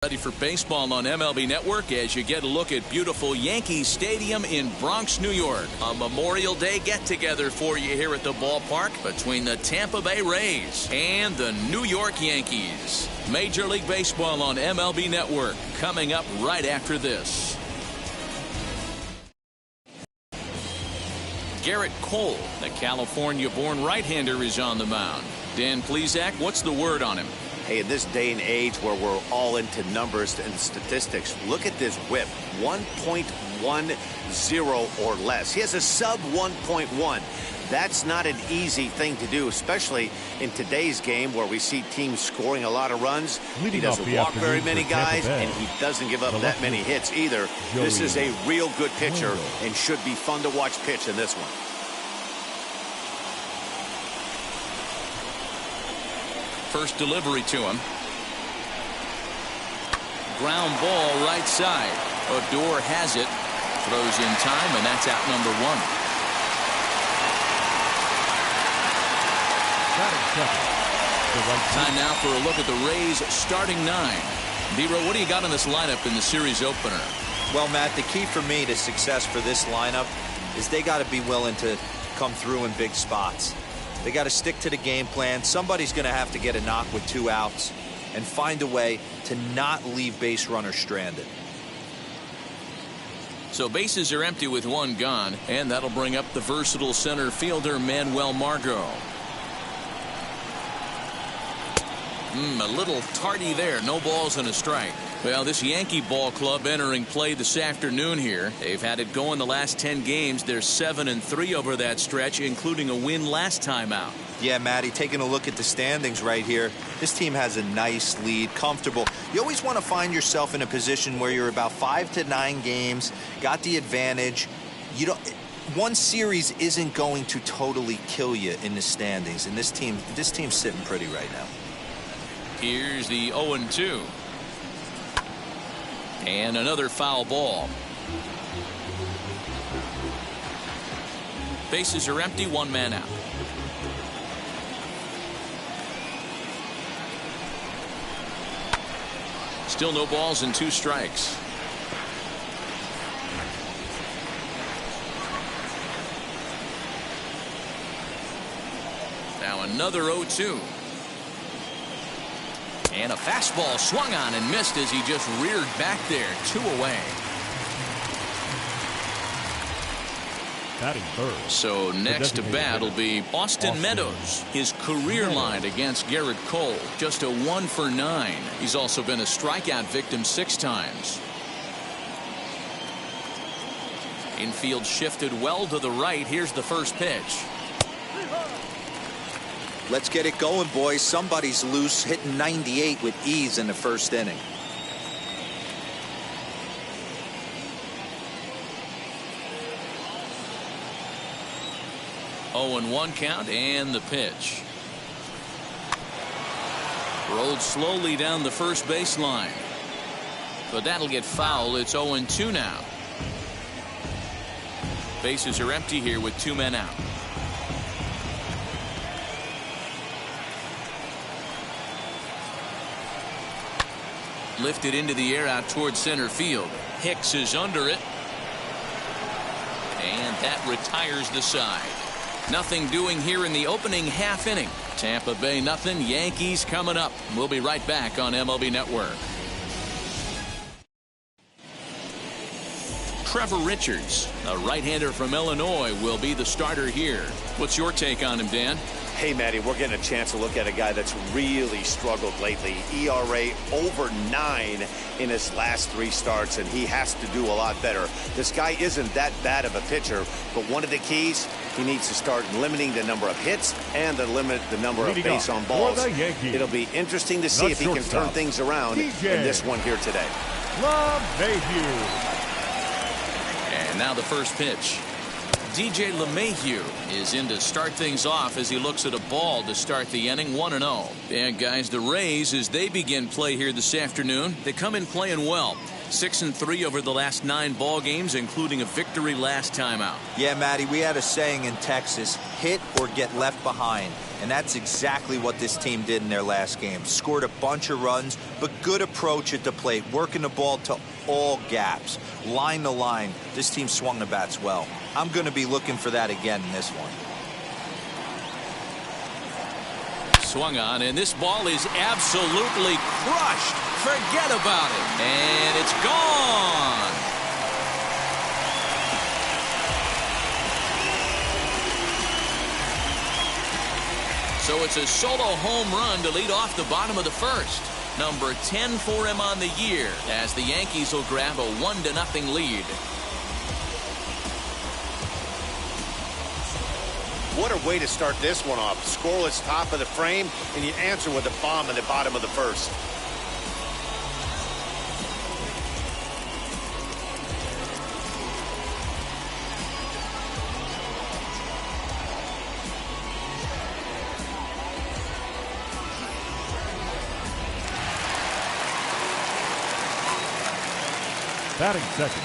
Ready for baseball on MLB Network as you get a look at beautiful Yankee Stadium in Bronx, New York. A Memorial Day get-together for you here at the ballpark between the Tampa Bay Rays and the New York Yankees. Major League Baseball on MLB Network coming up right after this. Gerrit Cole, the California-born right-hander, is on the mound. Dan Plesac, what's the word on him? Hey, in this day and age where we're all into numbers and statistics, look at this whip, 1.10 or less. He has a sub 1.1. That's not an easy thing to do, especially in today's game where we see teams scoring a lot of runs. He doesn't walk very many guys, and he doesn't give up that many hits either. This is a real good pitcher and should be fun to watch pitch in this one. First delivery to him. Ground ball right side. Odor has it. Throws in time, and that's out number one. Time now for a look at the Rays starting nine. D-Row, what do you got in this lineup in the series opener? Well, Matt, the key for me to success for this lineup is they got to be willing to come through in big spots. They got to stick to the game plan. Somebody's going to have to get a knock with 2 outs and find a way to not leave base runners stranded. So bases are empty with 1 gone, and that'll bring up the versatile center fielder Manuel Margot. A little tardy there. No balls and a strike. Well, this Yankee ball club entering play this afternoon here. They've had it going the last 10 games. They're 7-3 over that stretch, including a win last time out. Yeah, Matty, taking a look at the standings right here, this team has a nice lead, comfortable. You always want to find yourself in a position where you're about 5 to 9 games, got the advantage. You don't. One series isn't going to totally kill you in the standings, and this team's sitting pretty right now. Here's the 0-2. And another foul ball. Bases are empty, 1 man out. Still no balls and 2 strikes. Now another 0-2. And a fastball swung on and missed as he just reared back there. 2 away. Batting third. So next to bat will be Austin Meadows. His career line against Gerrit Cole, just a 1 for 9. He's also been a strikeout victim 6 times. Infield shifted well to the right. Here's the first pitch. Let's get it going, boys. Somebody's loose, hitting 98 with ease in the first inning. Oh, and 1 count, and the pitch. Rolled slowly down the first baseline. But that'll get foul. It's 0-2 now. Bases are empty here with 2 men out. Lifted into the air out towards center field. Hicks is under it. And that retires the side. Nothing doing here in the opening half inning. Tampa Bay nothing. Yankees coming up. We'll be right back on MLB Network. Trevor Richards, a right-hander from Illinois, will be the starter here. What's your take on him, Dan? Hey, Matty, we're getting a chance to look at a guy that's really struggled lately. ERA over 9 in his last 3 starts, and he has to do a lot better. This guy isn't that bad of a pitcher, but one of the keys, he needs to start limiting the number of hits and to limit the number of base on balls. It'll be interesting to see if he can turn things around in this one here today. And now the first pitch. DJ LeMahieu is in to start things off as he looks at a ball to start the inning. 1-0. And guys, the Rays, as they begin play here this afternoon, they come in playing well. 6-3 over the last 9 ball games, including a victory last time out. Yeah, Matty, we had a saying in Texas, hit or get left behind. And that's exactly what this team did in their last game. Scored a bunch of runs, but good approach at the plate, working the ball to all gaps, line to line. This team swung the bats well. I'm going to be looking for that again in this one. Swung on, and this ball is absolutely crushed. Forget about it. And it's gone. So it's a solo home run to lead off the bottom of the first. Number 10 for him on the year as the Yankees will grab a 1-0 lead. What a way to start this one off. Scoreless top of the frame, and you answer with a bomb in the bottom of the first. Batting second,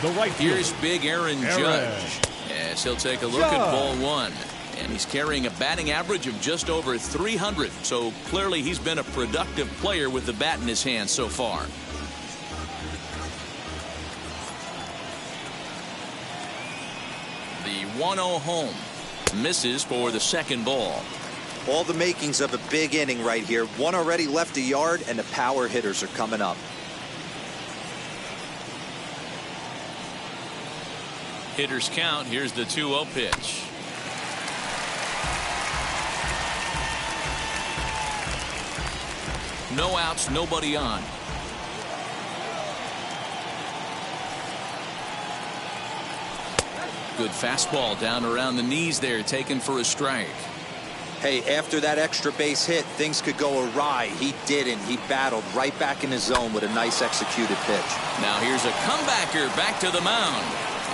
the right fielder. Here's big Aaron Judge. Yes, he'll take a look at ball one. And he's carrying a batting average of just over 300. So clearly he's been a productive player with the bat in his hand so far. The 1-0 home. Misses for the second ball. All the makings of a big inning right here. One already left the yard, and the power hitters are coming up. Hitters count. Here's the 2-0 pitch. No outs, nobody on. Good fastball down around the knees there, taken for a strike. Hey, after that extra base hit, things could go awry. He didn't. He battled right back in his zone with a nice executed pitch. Now here's a comebacker back to the mound.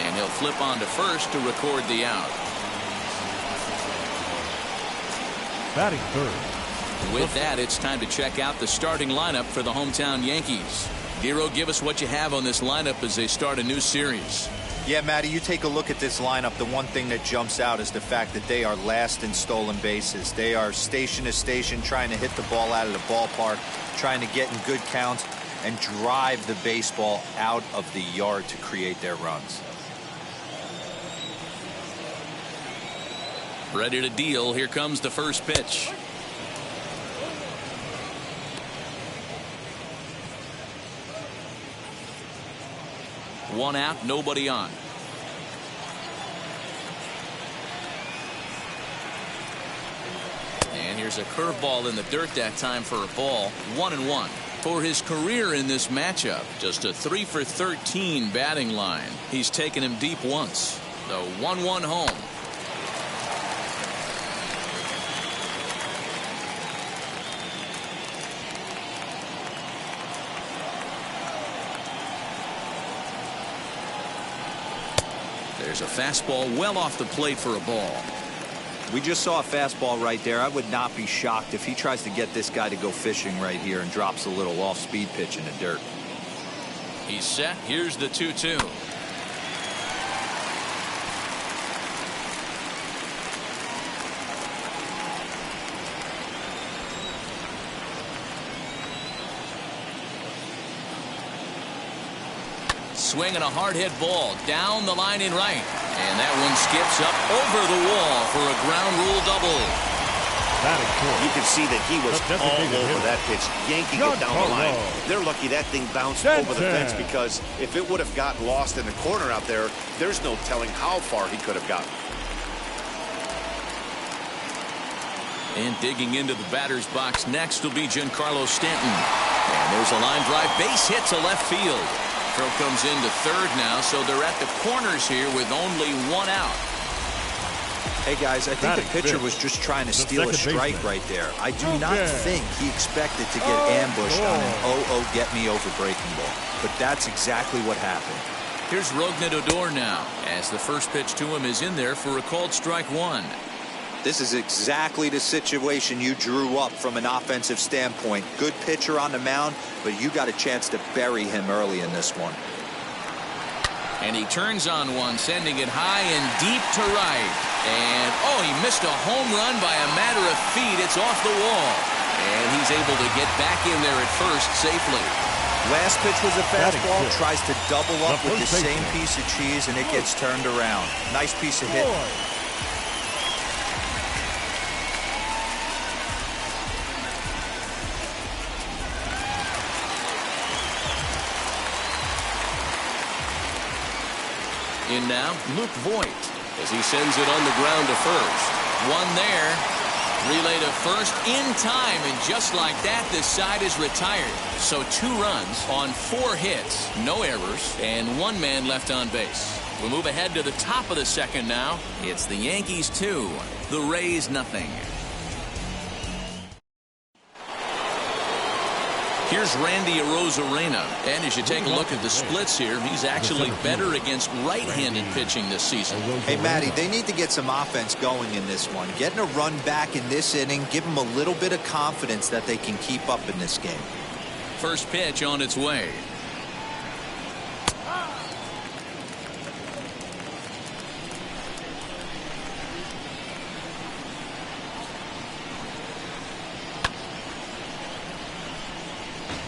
And he'll flip on to first to record the out. Batting third. With that, it's time to check out the starting lineup for the hometown Yankees. Giro, give us what you have on this lineup as they start a new series. Yeah, Matty, you take a look at this lineup. The one thing that jumps out is the fact that they are last in stolen bases. They are station to station trying to hit the ball out of the ballpark, trying to get in good counts and drive the baseball out of the yard to create their runs. Ready to deal. Here comes the first pitch. One out, nobody on. And here's a curveball in the dirt that time for a ball. 1-1. For his career in this matchup, just a 3 for 13 batting line. He's taken him deep once. The 1-1 home. There's a fastball well off the plate for a ball. We just saw a fastball right there. I would not be shocked if he tries to get this guy to go fishing right here and drops a little off-speed pitch in the dirt. He's set. Here's the 2-2. Swinging a hard hit ball down the line in right. And that one skips up over the wall for a ground rule double. You can see that he was all over that pitch, yanking it down the line. They're lucky that thing bounced over the fence, because if it would have gotten lost in the corner out there, there's no telling how far he could have gotten. And digging into the batter's box next will be Giancarlo Stanton. And there's a line drive base hit to left field. Throw comes into third now, so they're at the corners here with only one out. Hey, guys, I think the pitcher was just trying to steal a strike right there. I do not think he expected to get ambushed on an 0-0 get-me-over breaking ball. But that's exactly what happened. Here's Rougned Odor now, as the first pitch to him is in there for a called strike one. This is exactly the situation you drew up from an offensive standpoint. Good pitcher on the mound, but you got a chance to bury him early in this one. And he turns on one, sending it high and deep to right. And, oh, he missed a home run by a matter of feet. It's off the wall. And he's able to get back in there at first safely. Last pitch was a fastball. Tries to double up with the same piece of cheese, and it gets turned around. Nice piece of hit. In now, Luke Voigt, as he sends it on the ground to first. One there. Relay to first in time, and just like that, this side is retired. So 2 runs on 4 hits, no errors, and 1 man left on base. We'll move ahead to the top of the second now. It's the Yankees 2, the Rays nothing. Here's Randy Arozarena, and as you take a look at the splits here, he's actually better against right-handed pitching this season. Hey, Matty, they need to get some offense going in this one. Getting a run back in this inning, give them a little bit of confidence that they can keep up in this game. First pitch on its way.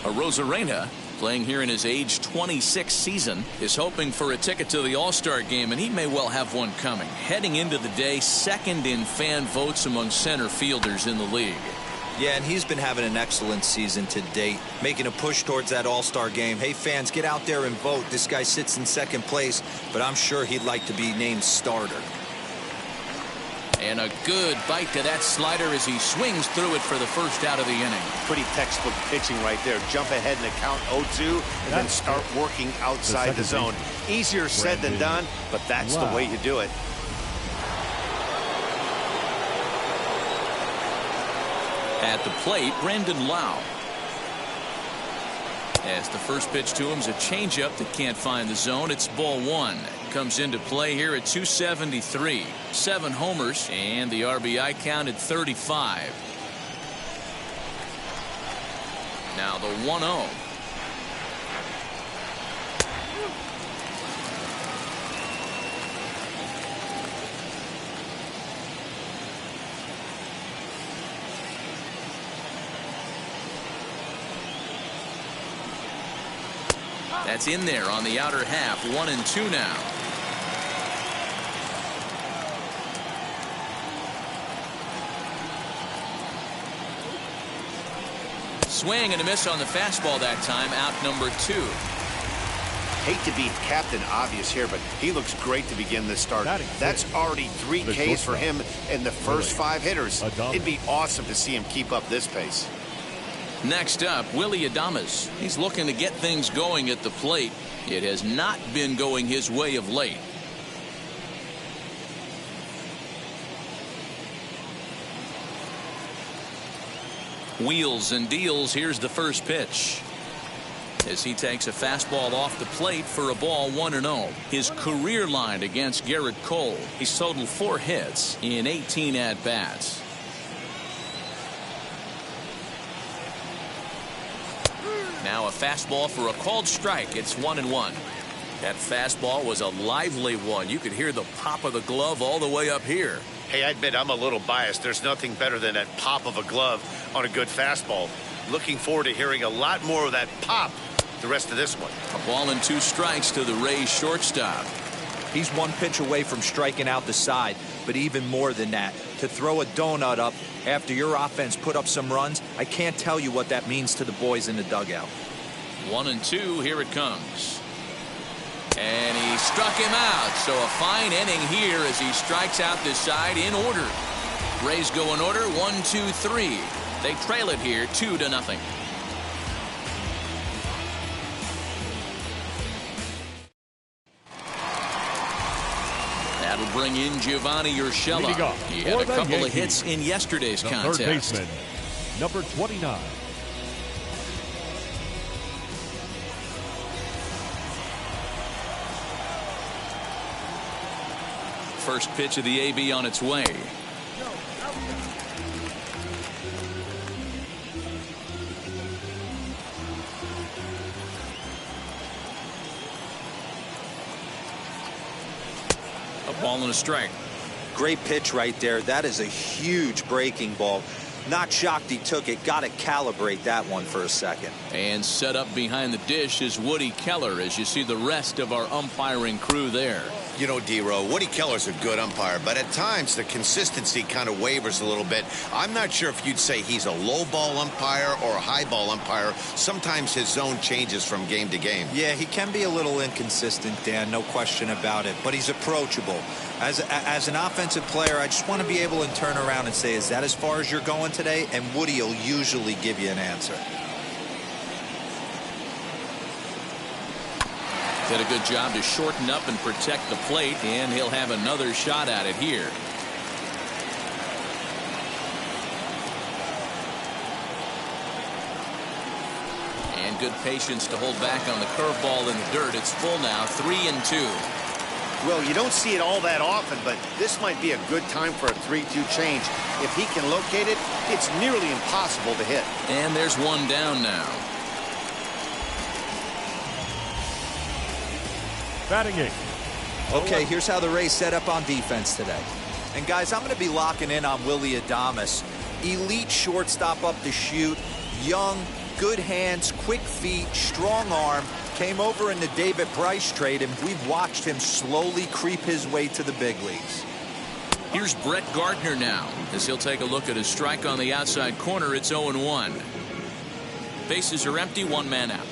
Arozarena, playing here in his age 26 season, is hoping for a ticket to the All-Star game, and he may well have one coming. Heading into the day, second in fan votes among center fielders in the league. Yeah, and he's been having an excellent season to date, making a push towards that All-Star game. Hey, fans, get out there and vote. This guy sits in second place, but I'm sure he'd like to be named starter. And a good bite to that slider as he swings through it for the first out of the inning. Pretty textbook pitching right there. Jump ahead in the count 0-2 and then start working outside the zone. Easier said than done, but that's the way you do it. At the plate, Brandon Lau. As the first pitch to him is a changeup that can't find the zone. It's ball 1. Comes into play here at 273. 7 homers and the RBI count at 35. Now the 1-0. That's in there on the outer half. 1-2 now. Swing and a miss on the fastball that time. Out number 2. Hate to be Captain Obvious here, but he looks great to begin this start. That's already 3 Ks for him in the first 5 hitters. It'd be awesome to see him keep up this pace. Next up, Willy Adams. He's looking to get things going at the plate. It has not been going his way of late. Wheels and deals. Here's the first pitch. As he takes a fastball off the plate for a ball 1-0. His career line against Garrett Cole. He's totaled 4 hits in 18 at-bats. Now a fastball for a called strike. It's 1-1. That fastball was a lively one. You could hear the pop of the glove all the way up here. Hey, I admit I'm a little biased. There's nothing better than that pop of a glove on a good fastball. Looking forward to hearing a lot more of that pop the rest of this one. A ball and 2 strikes to the Rays shortstop. He's 1 pitch away from striking out the side, but even more than that, to throw a donut up after your offense put up some runs, I can't tell you what that means to the boys in the dugout. 1-2, here it comes. And he struck him out. So a fine inning here as he strikes out this side in order. Rays go in order, 1-2-3. They trail it here 2-0. That'll bring in Giovanni Urshela. He had a couple of hits in yesterday's contest. Third baseman, number 29. First pitch of the AB on its way. A ball and a strike. Great pitch right there. That is a huge breaking ball. Not shocked he took it. Got to calibrate that one for a second. And set up behind the dish is Woody Keller as you see the rest of our umpiring crew there. You know, D-Row, Woody Keller's a good umpire, but at times the consistency kind of wavers a little bit. I'm not sure if you'd say he's a low ball umpire or a high ball umpire. Sometimes his zone changes from game to game. Yeah, he can be a little inconsistent, Dan, no question about it, but he's approachable. As an offensive player, I just want to be able to turn around and say, is that as far as you're going today? And Woody will usually give you an answer. Did a good job to shorten up and protect the plate, and he'll have another shot at it here. And good patience to hold back on the curveball in the dirt. It's full now, 3-2. Well, you don't see it all that often, but this might be a good time for a 3-2 change. If he can locate it, it's nearly impossible to hit. And there's one down now. Batting eighth. Okay, here's how the Rays set up on defense today. And guys, I'm going to be locking in on Willy Adams. Elite shortstop up to shoot. Young, good hands, quick feet, strong arm. Came over in the David Price trade, and we've watched him slowly creep his way to the big leagues. Here's Brett Gardner now as he'll take a look at his strike on the outside corner. It's 0-1. Bases are empty, one man out.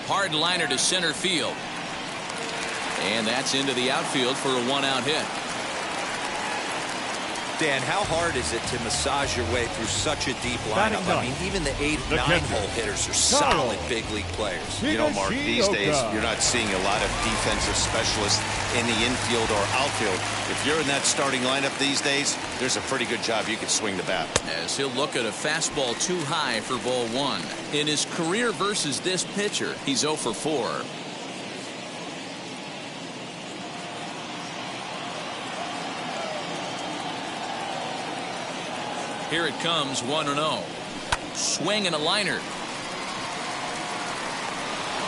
Hard liner to center field. And that's into the outfield for a one-out hit. Dan, how hard is it to massage your way through such a deep lineup? I mean, even the 8, 9-hole hitters are solid big league players. You know, Mark, these days you're not seeing a lot of defensive specialists in the infield or outfield. If you're in that starting lineup these days, there's a pretty good job you can swing the bat. As he'll look at a fastball too high for ball 1. In his career versus this pitcher, he's 0 for 4. Here it comes, 1-0. Swing and a liner.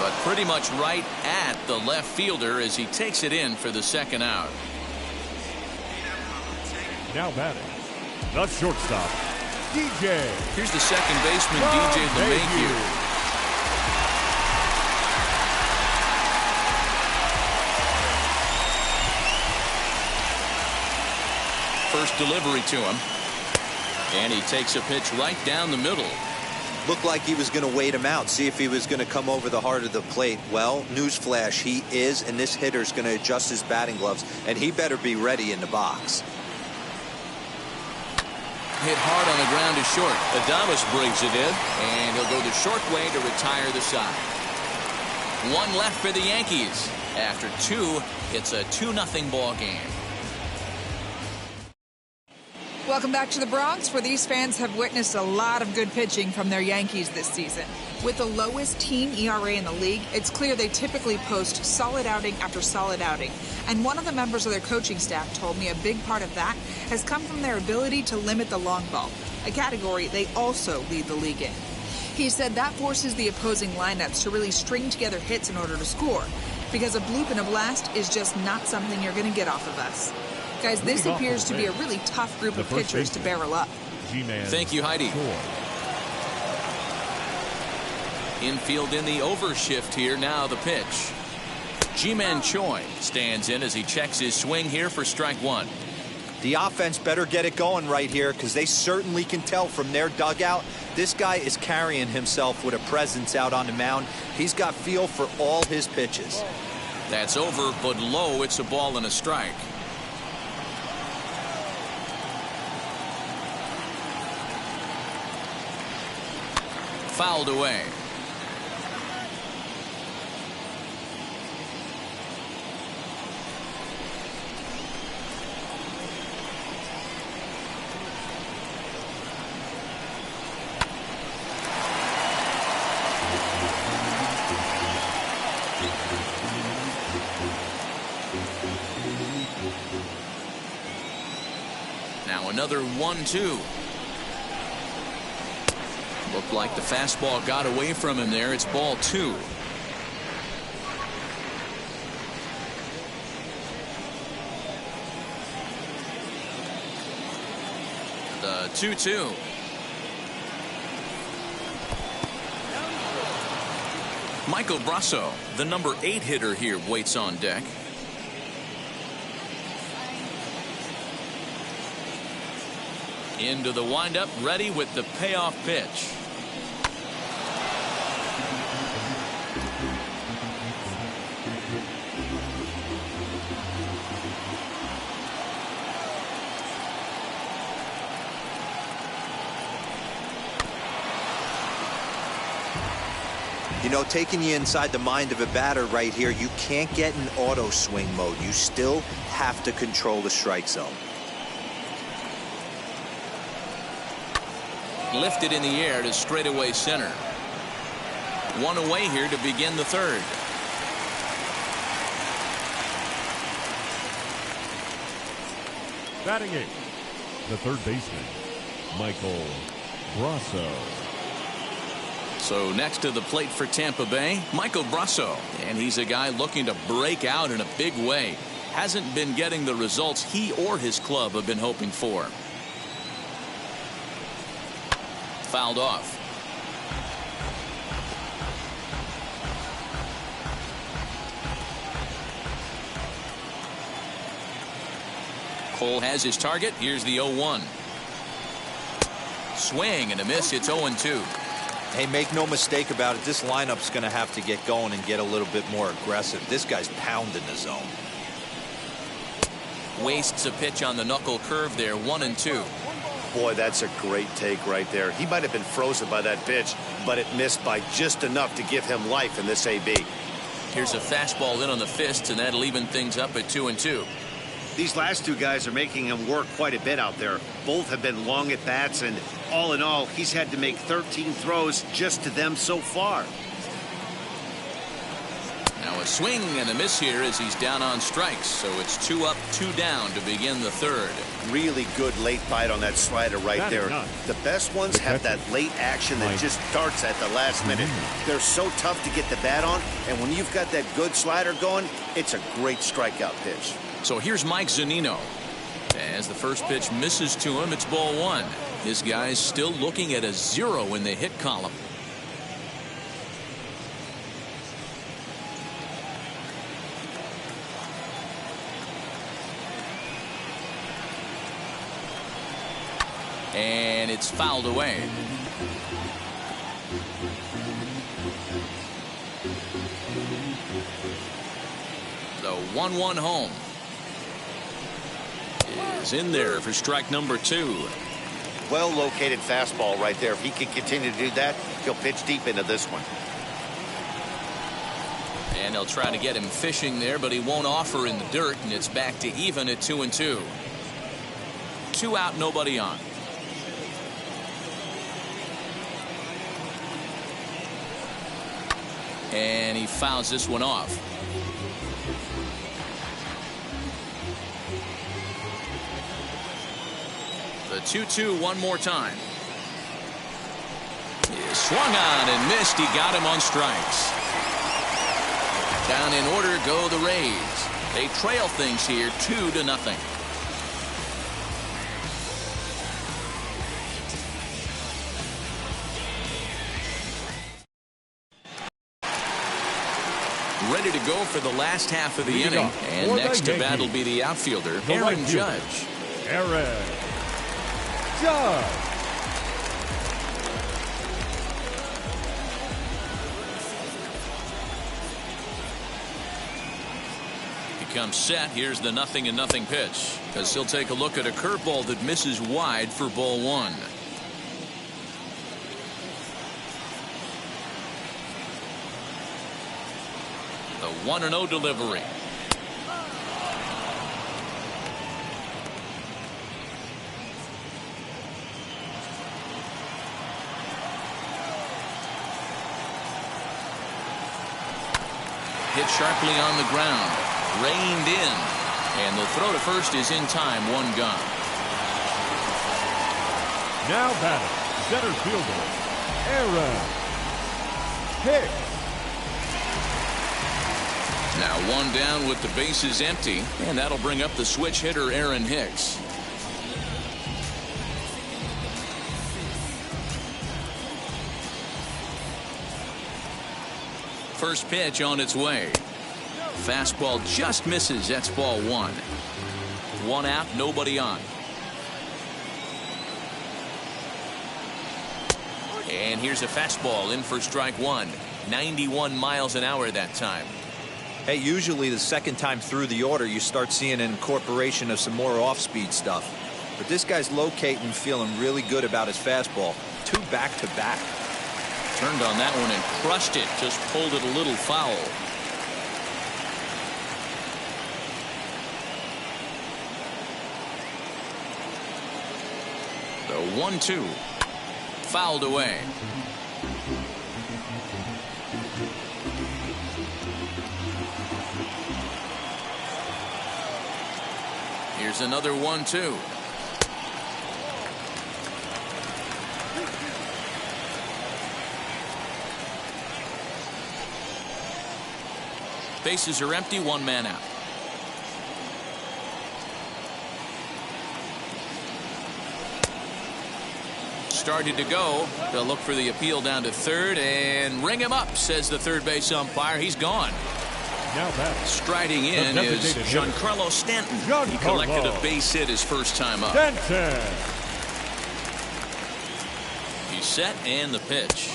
But pretty much right at the left fielder as he takes it in for the second out. Now batting, the shortstop, DJ. Here's the second baseman, DJ LeMahieu. First delivery to him. And he takes a pitch right down the middle. Looked like he was going to wait him out, see if he was going to come over the heart of the plate. Well, newsflash, he is, and this hitter's going to adjust his batting gloves, and he better be ready in the box. Hit hard on the ground to short. Adames brings it in, and he'll go the short way to retire the side. One left for the Yankees. After 2, it's a 2-0 ball game. Welcome back to the Bronx, where these fans have witnessed a lot of good pitching from their Yankees this season. With the lowest team ERA in the league, it's clear they typically post solid outing after solid outing. And one of the members of their coaching staff told me a big part of that has come from their ability to limit the long ball, a category they also lead the league in. He said that forces the opposing lineups to really string together hits in order to score, because a bloop and a blast is just not something you're going to get off of us. Guys, this appears to be a really tough group of pitchers to barrel up. Thank you, Heidi. Infield in the overshift here. Now the pitch. Ji-Man Choi stands in as he checks his swing here for strike 1. The offense better get it going right here, because they certainly can tell from their dugout this guy is carrying himself with a presence out on the mound. He's got feel for all his pitches. That's over, but low. It's a ball and a strike. Fouled away. Now another 1-2. Looked like the fastball got away from him there. It's ball 2. The 2-2. Michael Brusso, the number 8 hitter here, waits on deck. Into the windup, ready with the payoff pitch. You know, taking you inside the mind of a batter right here, you can't get in auto swing mode. You still have to control the strike zone. Lifted in the air to straightaway center. One away here to begin the third. Batting 8th, the third baseman, Michael Brusso. So next to the plate for Tampa Bay, Michael Brusso. And he's a guy looking to break out in a big way. Hasn't been getting the results he or his club have been hoping for. Fouled off. Cole has his target. Here's the 0-1. Swing and a miss. It's 0-2. Hey, make no mistake about it. This lineup's going to have to get going and get a little bit more aggressive. This guy's pounding the zone. Wastes a pitch on the knuckle curve there. 1-2. Boy, that's a great take right there. He might have been frozen by that pitch, but it missed by just enough to give him life in this AB. Here's a fastball in on the fists, and that'll even things up at 2-2. These last two guys are making him work quite a bit out there. Both have been long at bats, and all in all, he's had to make 13 throws just to them so far. Now a swing and a miss here as he's down on strikes. So it's 2 up, 2 down to begin the third. Really good late bite on that slider right there. The best ones have that late action that just starts at the last minute. They're so tough to get the bat on, and when you've got that good slider going, it's a great strikeout pitch. So here's Mike Zunino. As the first pitch misses to him, it's ball 1. This guy's still looking at a 0 in the hit column. And it's fouled away. The 1-1 home is in there for strike number 2. Well located fastball right there. If he can continue to do that, he'll pitch deep into this one. And they'll try to get him fishing there, but he won't offer in the dirt, and it's back to even at 2-2. 2 out, nobody on. And he fouls this one off. The 2-2 one more time. He swung on and missed. He got him on strikes. Down in order go the Rays. They trail things here 2-0. Ready to go for the last half of the inning. And next to bat will be the outfielder, Aaron Judge. Aaron Judge. He comes set. Here's the 0-0 pitch. As he'll take a look at a curveball that misses wide for ball 1. The 1-0 delivery. Hit sharply on the ground. Reined in. And the throw to first is in time. 1 gone. Now batting, center fielder, Aaron Hicks. Now 1 down with the bases empty, and that'll bring up the switch hitter Aaron Hicks. First pitch on its way. Fastball just misses. That's ball one. One out, nobody on. And here's a fastball in for strike one. 91 miles an hour that time. Hey, usually the second time through the order, you start seeing an incorporation of some more off-speed stuff. But this guy's locating, feeling really good about his fastball. 2 back-to-back. Turned on that one and crushed it. Just pulled it a little foul. The 1-2. Fouled away. Here's another 1-2. Bases are empty, 1 man out. Started to go. They'll look for the appeal down to third and ring him up, says the third base umpire. He's gone. Now back. Striding in is Giancarlo Stanton. He collected a base hit his first time up. Stanton. He's set and the pitch.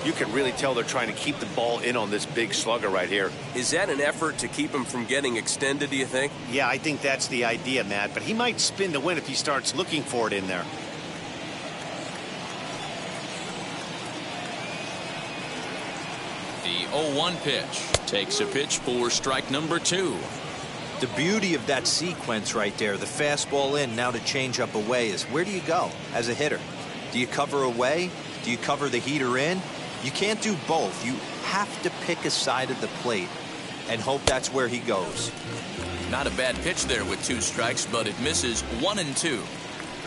You can really tell they're trying to keep the ball in on this big slugger right here. Is that an effort to keep him from getting extended, do you think? Yeah, I think that's the idea, Matt. But he might spin to win if he starts looking for it in there. The 0-1 pitch. Takes a pitch for strike number 2. The beauty of that sequence right there, the fastball in, now to change up away, is where do you go as a hitter? Do you cover away? Do you cover the heater in? You can't do both. You have to pick a side of the plate and hope that's where he goes. Not a bad pitch there with 2 strikes, but it misses 1-2.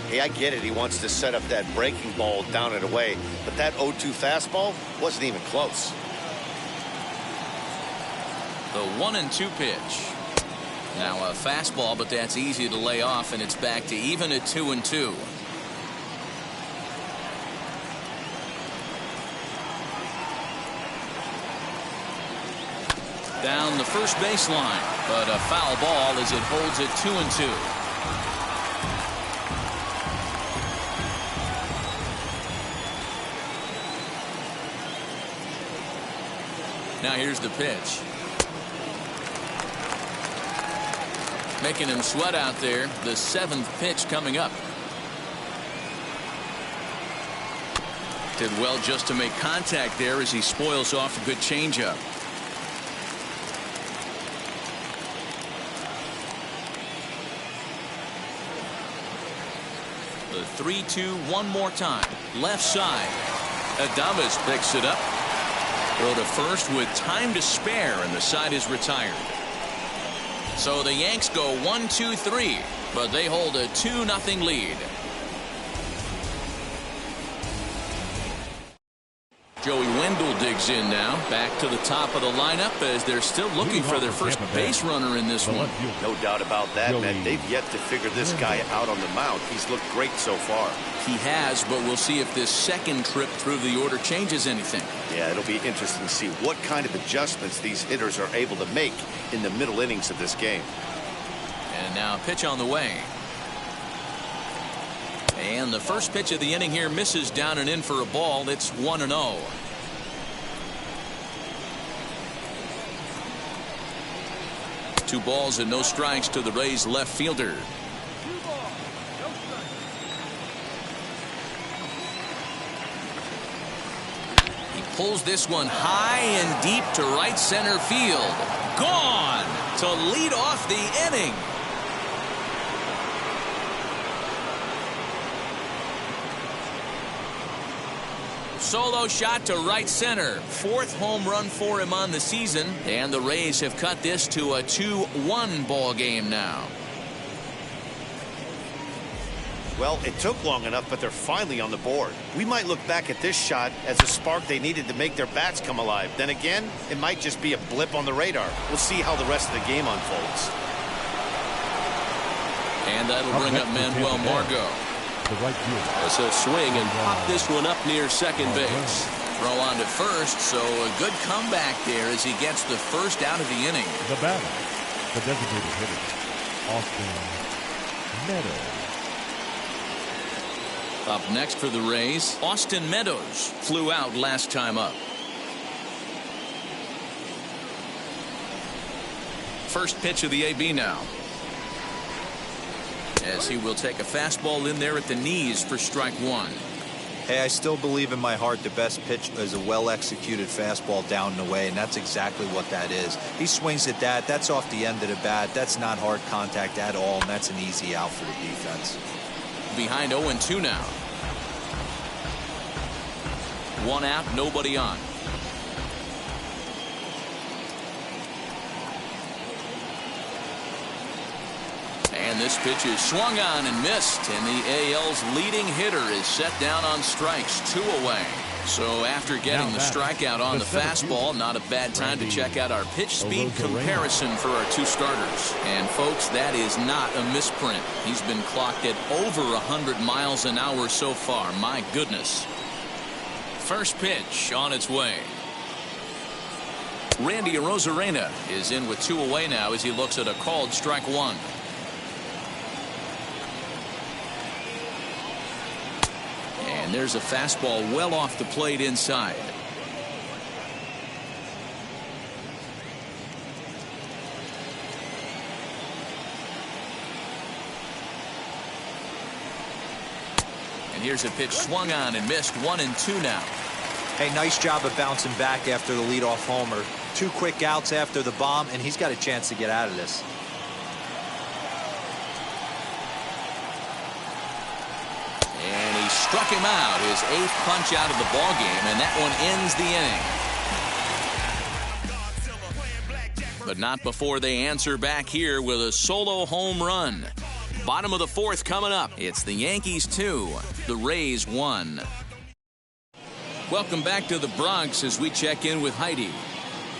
Hey, I get it. He wants to set up that breaking ball down and away, but that 0-2 fastball wasn't even close. The 1-2 pitch. Now a fastball, but that's easy to lay off, and it's back to even at 2-2. Down the first baseline, but a foul ball as it holds it 2-2. Now here's the pitch. Making him sweat out there. The 7th pitch coming up. Did well just to make contact there as he spoils off a good changeup. The 3-2 one more time. Left side. Adams picks it up. Throw to first with time to spare, and the side is retired. So the Yanks go 1-2-3, but they hold a 2-0 lead. Joey Wendell digs in now. Back to the top of the lineup as they're still looking for their first base runner in this one. No doubt about that, man. They've yet to figure this guy out on the mound. He's looked great so far. He has, but we'll see if this second trip through the order changes anything. Yeah, it'll be interesting to see what kind of adjustments these hitters are able to make in the middle innings of this game. And now a pitch on the way. And the first pitch of the inning here misses down and in for a ball. It's 1-0. Two balls and no strikes to the Rays left fielder. He pulls this one high and deep to right center field. Gone to lead off the inning. Solo shot to right center. 4th home run for him on the season, and the Rays have cut this to a 2-1 ball game now. Well, it took long enough, but they're finally on the board. We might look back at this shot as a spark they needed to make their bats come alive. Then again, it might just be a blip on the radar. We'll see how the rest of the game unfolds. And that'll bring up Manuel Margot. The right field. That's a swing and pop this one up near second base. Throw on to first, so a good comeback there as he gets the first out of the inning. The batter, the designated hitter, Austin Meadows. Up next for the Rays, Austin Meadows flew out last time up. First pitch of the AB now, as he will take a fastball in there at the knees for strike one. Hey, I still believe in my heart the best pitch is a well-executed fastball down and away, and that's exactly what that is. He swings at that. That's off the end of the bat. That's not hard contact at all, and that's an easy out for the defense. Behind 0-2 now. One out, nobody on. And this pitch is swung on and missed, and the AL's leading hitter is set down on strikes, 2 away. So after getting the strikeout on the fastball, not a bad time to check out our pitch speed comparison for our 2 starters. And folks, that is not a misprint. He's been clocked at over 100 miles an hour so far. My goodness. First pitch on its way. Randy Arozarena is in with 2 away now as he looks at a called strike one. And there's a fastball well off the plate inside. And here's a pitch swung on and missed, 1-2 now. Hey, nice job of bouncing back after the leadoff homer. 2 quick outs after the bomb, and he's got a chance to get out of this. Struck him out, his 8th punch out of the ball game, and that one ends the inning. But not before they answer back here with a solo home run. Bottom of the 4th coming up. It's the Yankees 2, the Rays 1. Welcome back to the Bronx as we check in with Heidi.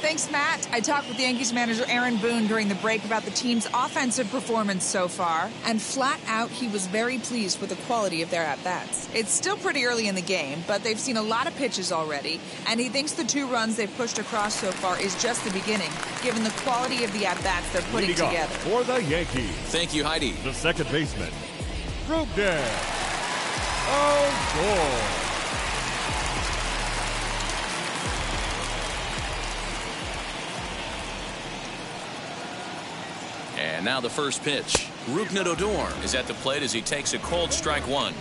Thanks, Matt. I talked with the Yankees manager Aaron Boone during the break about the team's offensive performance so far, and flat out, he was very pleased with the quality of their at-bats. It's still pretty early in the game, but they've seen a lot of pitches already, and he thinks the 2 runs they've pushed across so far is just the beginning, given the quality of the at-bats they're putting together. For the Yankees. Thank you, Heidi. The second baseman, Brugden. Oh, boy. And now the first pitch. Rougned Odor is at the plate as he takes a cold strike one.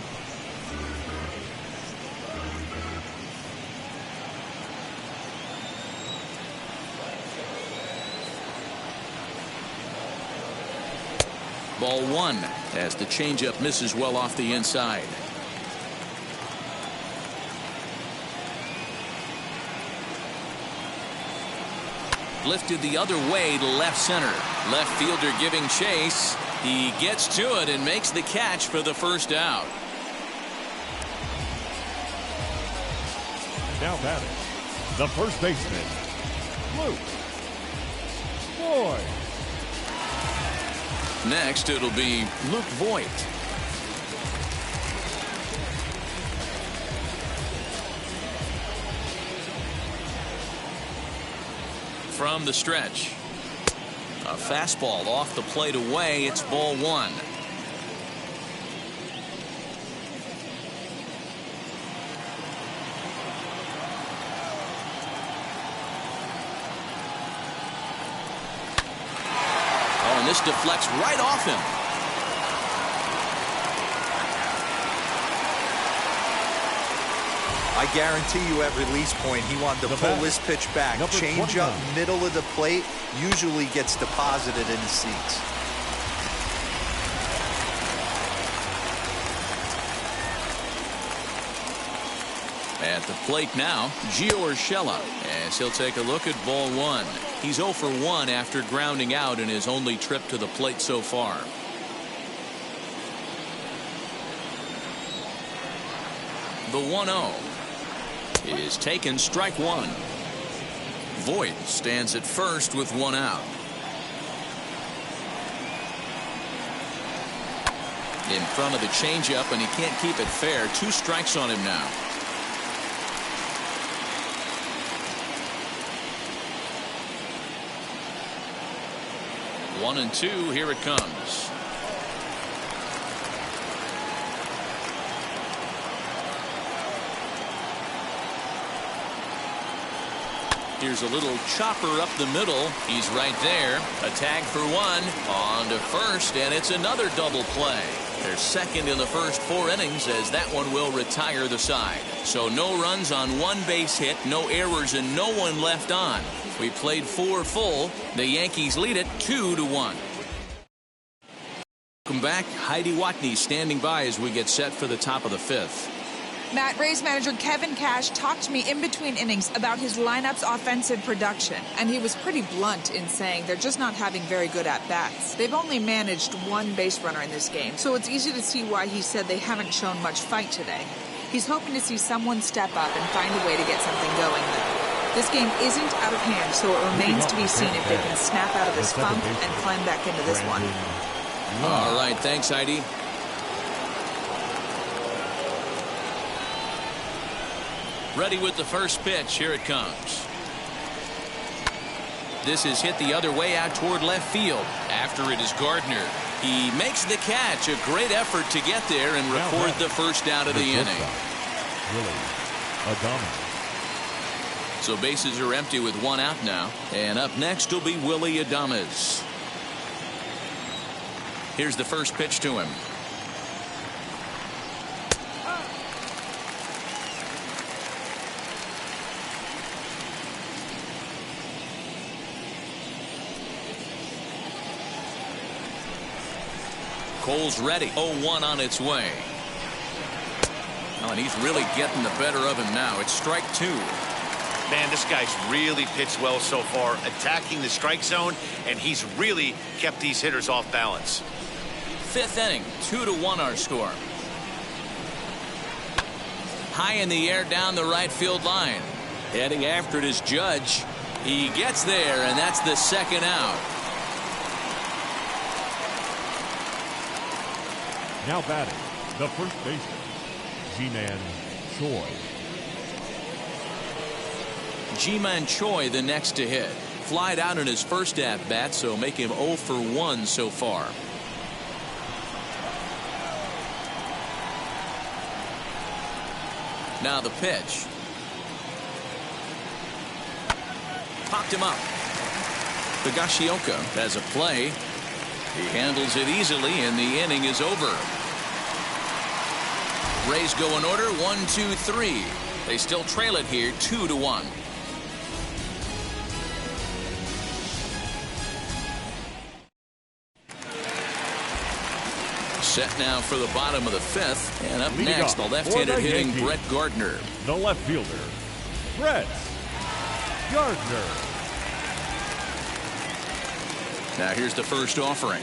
Ball 1 as the changeup misses well off the inside. Lifted the other way to left center. Left fielder giving chase. He gets to it and makes the catch for the first out. Now batting, the first baseman, Luke Voigt. Next, it'll be Luke Voigt. From the stretch. A fastball off the plate away. It's ball 1. Oh, and this deflects right off him. I guarantee you at release point, he wanted to pull this pitch back. Change up middle of the plate usually gets deposited in the seats. At the plate now, Gio Urshela, as he'll take a look at ball 1. He's 0 for 1 after grounding out in his only trip to the plate so far. The 1-0 is taken, strike 1. Voigt stands at first with 1 out. In front of the changeup, and he can't keep it fair. 2 strikes on him now. 1-2. Here it comes. Here's a little chopper up the middle. He's right there. A tag for one. On to first, and it's another double play. They're second in the first 4 innings, as that one will retire the side. So no runs on 1 base hit, no errors, and no one left on. We played 4 full. The Yankees lead it 2-1. Welcome back. Heidi Watney standing by as we get set for the top of the 5th. Matt, Rays manager Kevin Cash talked to me in between innings about his lineup's offensive production, and he was pretty blunt in saying they're just not having very good at-bats. They've only managed 1 base runner in this game, so it's easy to see why he said they haven't shown much fight today. He's hoping to see someone step up and find a way to get something going, though. This game isn't out of hand, so it remains to be seen if they can snap out of this funk and climb back into this one. All right, thanks, Heidi. Ready with the first pitch. Here it comes. This is hit the other way out toward left field. After it is Gardner. He makes the catch. A great effort to get there and record the first out of the inning. Willy Adams. So bases are empty with 1 out now. And up next will be Willy Adams. Here's the first pitch to him. Cole's ready. 0-1 on its way. Oh, and he's really getting the better of him now. It's strike 2. Man, this guy's really pitched well so far, attacking the strike zone, and he's really kept these hitters off balance. 5th inning, 2-1 our score. High in the air down the right field line. Heading after it is Judge. He gets there, and that's the 2nd out. Now batting, the first baseman, Ji-Man Choi. Ji-Man Choi the next to hit. Flied out in his first at-bat, so make him 0 for 1 so far. Now the pitch. Popped him up. Higashioka has a play. He handles it easily, and the inning is over. Rays go in order, 1-2-3. They still trail it here, 2-1. Set now for the bottom of the 5th, and up next, the left-hander hitting Brett Gardner. The left fielder, Brett Gardner. Now here's the first offering.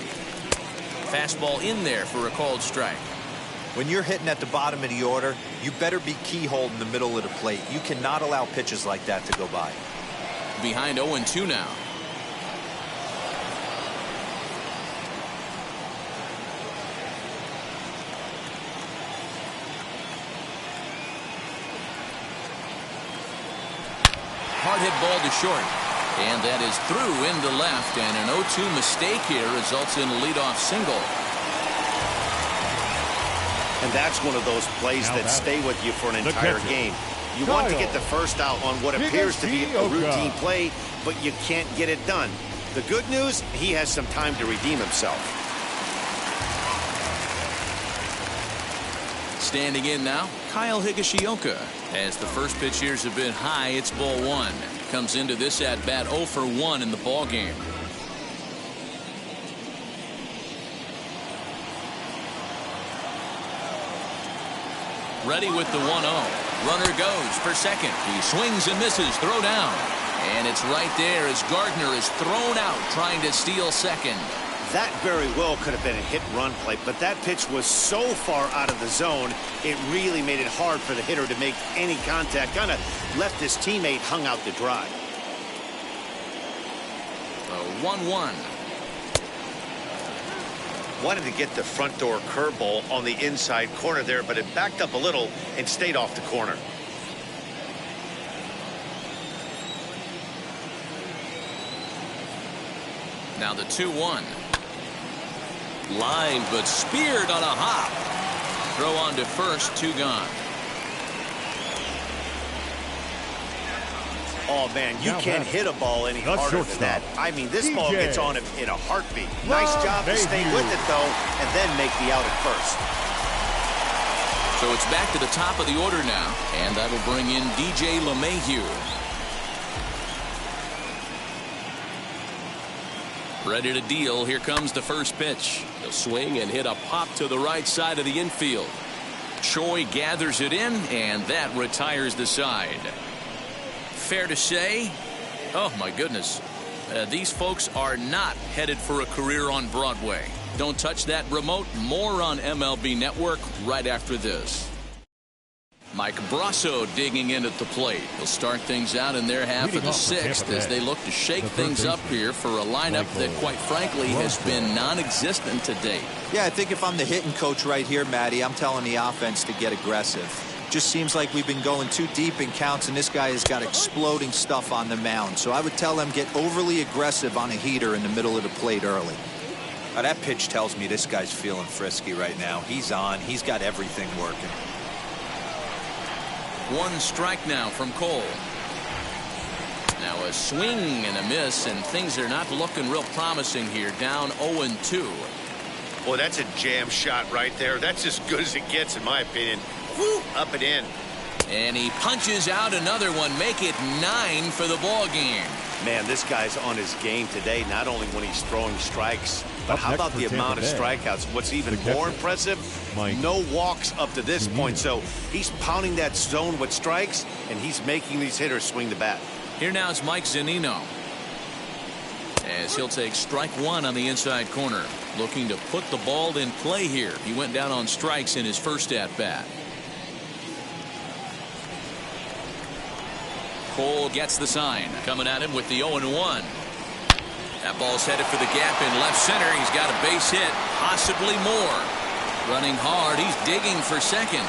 Fastball in there for a called strike. When you're hitting at the bottom of the order, you better be keyholed in the middle of the plate. You cannot allow pitches like that to go by. Behind 0-2 now. Hard hit ball to short. And that is through into left, and an 0-2 mistake here results in a leadoff single. And that's one of those plays that stay with you for an entire game. You want to get the first out on what appears to be a routine play, but you can't get it done. The good news, he has some time to redeem himself. Standing in now, Kyle Higashioka. As the first pitch here is a bit high, it's ball 1. Comes into this at-bat 0 for 1 in the ball game. Ready with the 1-0. Runner goes for second. He swings and misses. Throw down. And it's right there as Gardner is thrown out trying to steal second. That very well could have been a hit-run play, but that pitch was so far out of the zone, it really made it hard for the hitter to make any contact. Kind of left his teammate hung out to dry. 1-1. Wanted to get the front door curveball on the inside corner there, but it backed up a little and stayed off the corner. Now the 2-1. Line, but speared on a hop. Throw on to first, 2 gone. Oh, man, you can't hit a ball any harder than that. I mean, this ball gets on him in a heartbeat. Nice job to stay with it, though, and then make the out at first. So it's back to the top of the order now, and that'll bring in DJ LeMahieu. Ready to deal. Here comes the first pitch. He'll swing and hit a pop to the right side of the infield. Choi gathers it in, and that retires the side. Fair to say, oh my goodness, these folks are not headed for a career on Broadway. Don't touch that remote. More on MLB Network right after this. Mike Brusso digging in at the plate. He'll start things out in their half of the 6th as they look to shake things up here for a lineup that, quite frankly, has been non-existent to date. Yeah, I think if I'm the hitting coach right here, Matty, I'm telling the offense to get aggressive. Just seems like we've been going too deep in counts, and this guy has got exploding stuff on the mound. So I would tell them get overly aggressive on a heater in the middle of the plate early. Now, that pitch tells me this guy's feeling frisky right now. He's on. He's got everything working. 1 strike now from Cole. Now a swing and a miss, and things are not looking real promising here. Down 0-2. Boy, that's a jam shot right there. That's as good as it gets, in my opinion. Woo, up and in. And he punches out another one. Make it 9 for the ball game. Man, this guy's on his game today, not only when he's throwing strikes, but how about the amount of strikeouts? What's even more impressive, no walks up to this point. So he's pounding that zone with strikes, and he's making these hitters swing the bat. Here now is Mike Zunino, as he'll take strike 1 on the inside corner, looking to put the ball in play here. He went down on strikes in his first at-bat. Cole gets the sign. Coming at him with the 0-1. That ball's headed for the gap in left center. He's got a base hit, possibly more. Running hard. He's digging for second.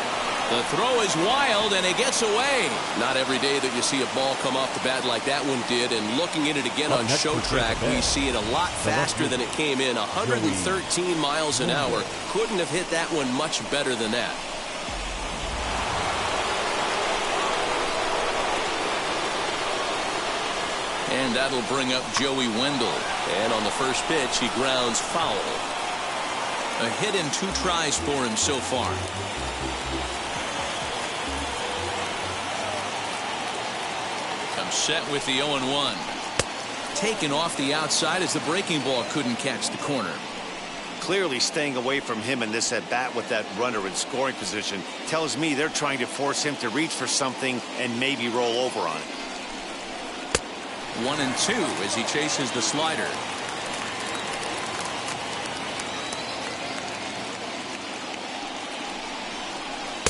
The throw is wild, and it gets away. Not every day that you see a ball come off the bat like that one did. And looking at it again on show track, we see it a lot faster than it came in. 113 miles an hour. Couldn't have hit that one much better than that. And that'll bring up Joey Wendell. And on the first pitch, he grounds foul. A hit in 2 tries for him so far. Comes set with the 0-1. Taken off the outside as the breaking ball couldn't catch the corner. Clearly staying away from him in this at-bat with that runner in scoring position tells me they're trying to force him to reach for something and maybe roll over on it. 1-2 as he chases the slider.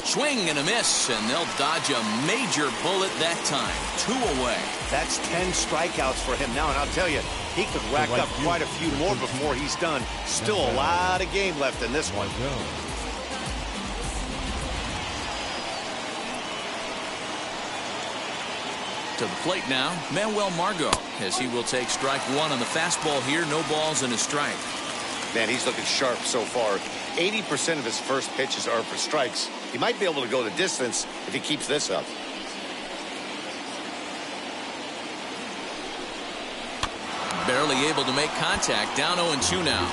Swing and a miss, and they'll dodge a major bullet that time. 2 away. That's 10 strikeouts for him now, and I'll tell you, he could rack up quite a few more before he's done. Still a lot of game left in this one. To the plate now, Manuel Margot, as he will take strike 1 on the fastball here. No balls and a strike. Man, he's looking sharp so far. 80% of his first pitches are for strikes. He might be able to go the distance if he keeps this up. Barely able to make contact. Down 0-2 now.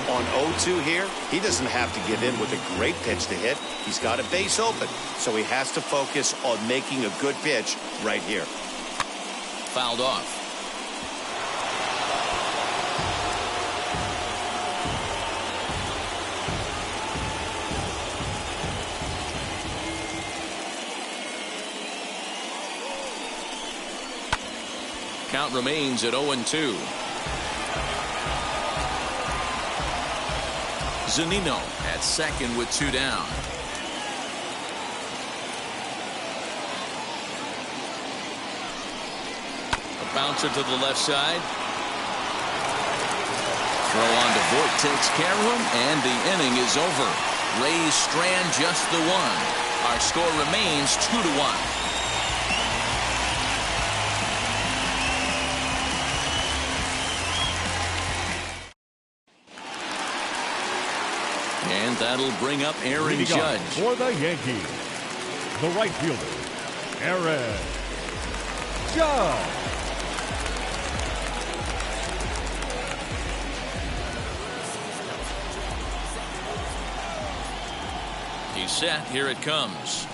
On 0-2 here, he doesn't have to give in with a great pitch to hit. He's got a base open, so he has to focus on making a good pitch right here. Fouled off. Count remains at 0-2. Zunino at second with 2 down. A bouncer to the left side. Throw on to Voigt takes care of him, and the inning is over. Rays strand just the 1. Our score remains 2-1. That'll bring up Aaron Judge. For the Yankees, the right fielder, Aaron Judge. He's set. Here it comes.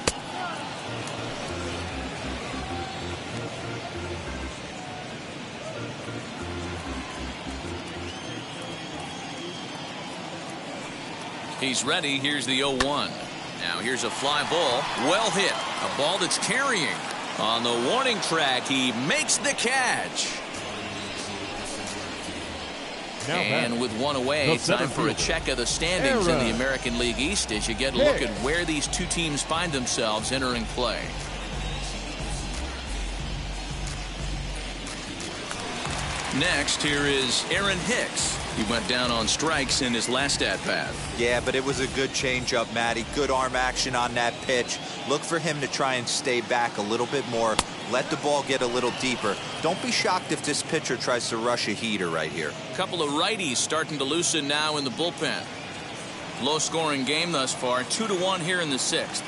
He's ready. Here's the 0-1. Now here's a fly ball. Well hit. A ball that's carrying. On the warning track, he makes the catch. Now and with one away, time for a check of the standings in the American League East as you get a look at where these two teams find themselves entering play. Next, here is Aaron Hicks. He went down on strikes in his last at-bat. Yeah, but it was a good changeup, Matty. Good arm action on that pitch. Look for him to try and stay back a little bit more. Let the ball get a little deeper. Don't be shocked if this pitcher tries to rush a heater right here. A couple of righties starting to loosen now in the bullpen. Low-scoring game thus far. 2-1 here in the 6th.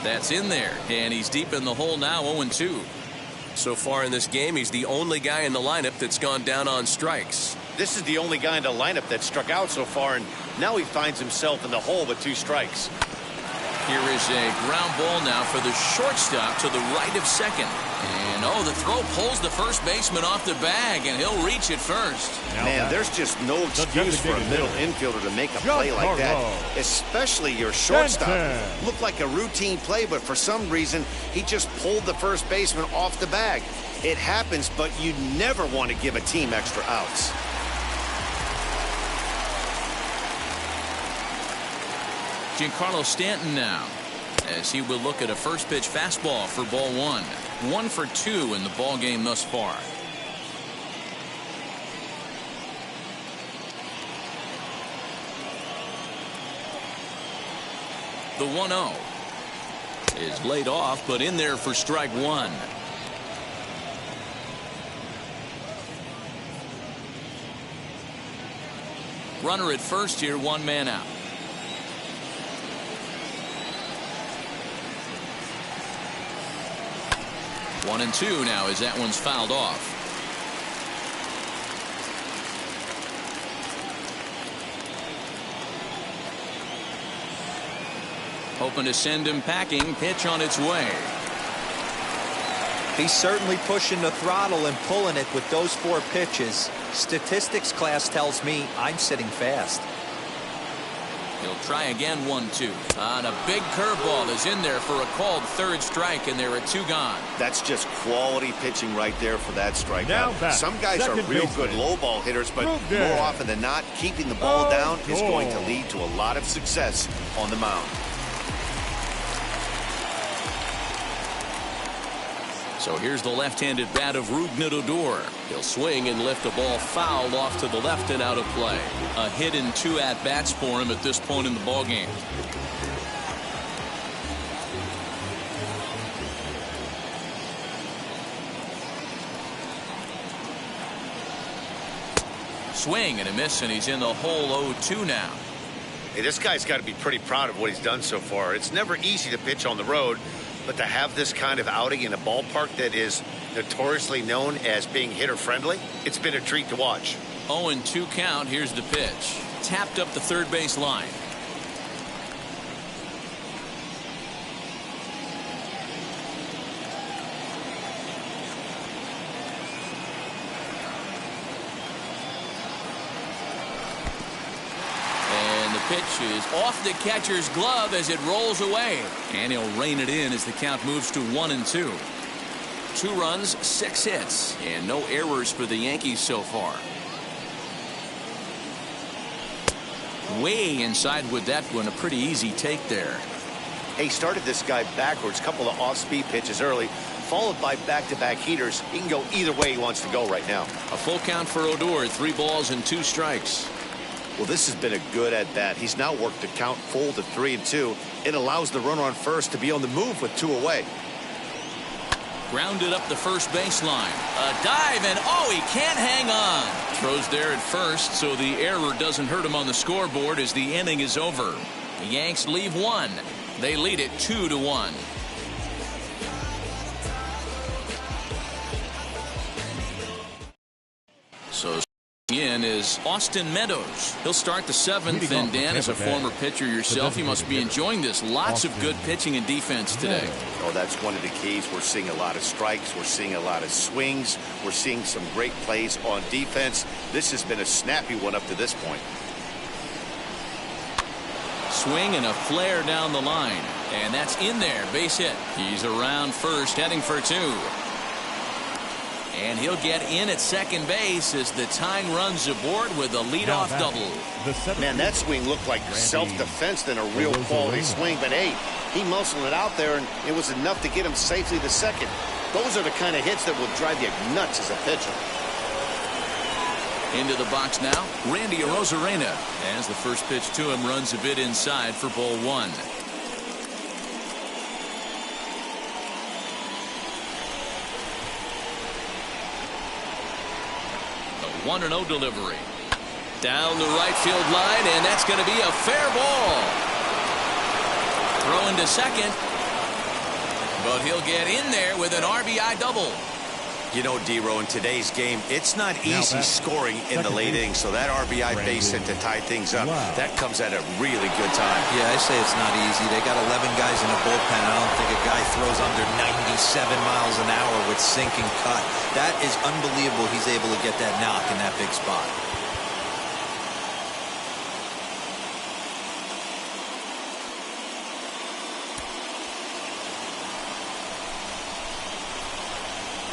That's in there, and he's deep in the hole now, 0-2. So far in this game, he's the only guy in the lineup that's gone down on strikes. This is the only guy in the lineup that struck out so far, and now he finds himself in the hole with 2 strikes. Here is a ground ball now for the shortstop to the right of second. And, the throw pulls the first baseman off the bag, and he'll reach it first. Man, there's just no excuse for a middle infielder to make a play like that, especially your shortstop. Looked like a routine play, but for some reason, he just pulled the first baseman off the bag. It happens, but you never want to give a team extra outs. Giancarlo Stanton now, as he will look at a first pitch fastball for ball 1. 1 for 2 in the ball game thus far. The 1-0 is laid off, but in there for strike 1. Runner at first here, 1 man out. 1-2 now as that one's fouled off. Hoping to send him packing. Pitch on its way. He's certainly pushing the throttle and pulling it with those 4 pitches. Statistics class tells me I'm sitting fast. He'll try again, 1-2. On a big curveball is in there for a called 3rd strike, and there are 2 gone. That's just quality pitching right there for that strikeout. Some guys are real good low ball hitters, but more often than not, keeping the ball down is going to lead to a lot of success on the mound. So here's the left-handed bat of Rougned Odor. He'll swing and lift the ball foul off to the left and out of play. A hit in 2 at-bats for him at this point in the ballgame. Swing and a miss, and he's in the hole 0-2 now. Hey, this guy's got to be pretty proud of what he's done so far. It's never easy to pitch on the road, but to have this kind of outing in a ballpark that is notoriously known as being hitter-friendly, it's been a treat to watch. 0-2 count. Here's the pitch. Tapped up the third base line. Pitch is off the catcher's glove as it rolls away, and he'll rein it in as the count moves to 1-2. 2 runs, 6 hits, and no errors for the Yankees so far. Way inside with that one, a pretty easy take there. He started this guy backwards, couple of off-speed pitches early, followed by back-to-back heaters. He can go either way he wants to go right now. A full count for Odor, 3 balls and 2 strikes. Well, this has been a good at-bat. He's now worked the count full to 3-2. It allows the runner on first to be on the move with 2 away. Grounded up the first baseline. A dive, and he can't hang on. throws there at first, so the error doesn't hurt him on the scoreboard as the inning is over. The Yanks leave one. They lead it 2-1. So in is Austin Meadows. He'll start the seventh, and Dan, as a former pitcher yourself, you must be enjoying this. Lots of good pitching and defense today. Oh, that's one of the keys. We're seeing a lot of strikes. We're seeing a lot of swings. We're seeing some great plays on defense. This has been a snappy one up to this point. Swing and a flare down the line, and that's in there. Base hit. He's around first, heading for two. And he'll get in at second base as the tying runs aboard with a leadoff double. Man, that swing looked like self-defense than a real quality swing. But, hey, he muscled it out there, and it was enough to get him safely to second. Those are the kind of hits that will drive you nuts as a pitcher. Into the box now, Randy Arozarena. As the first pitch to him runs a bit inside for ball one. The 1-0 delivery. Down the right field line, and that's going to be a fair ball. Throw into second. But he'll get in there with an RBI double. You know, D-Row, in today's game, it's not easy scoring in the late innings, so that RBI base hit to tie things up, that comes at a really good time. Yeah, I say it's not easy. They got 11 guys in the bullpen. I don't think a guy throws under 97 miles an hour with sinking cut. That is unbelievable. He's able to get that knock in that big spot.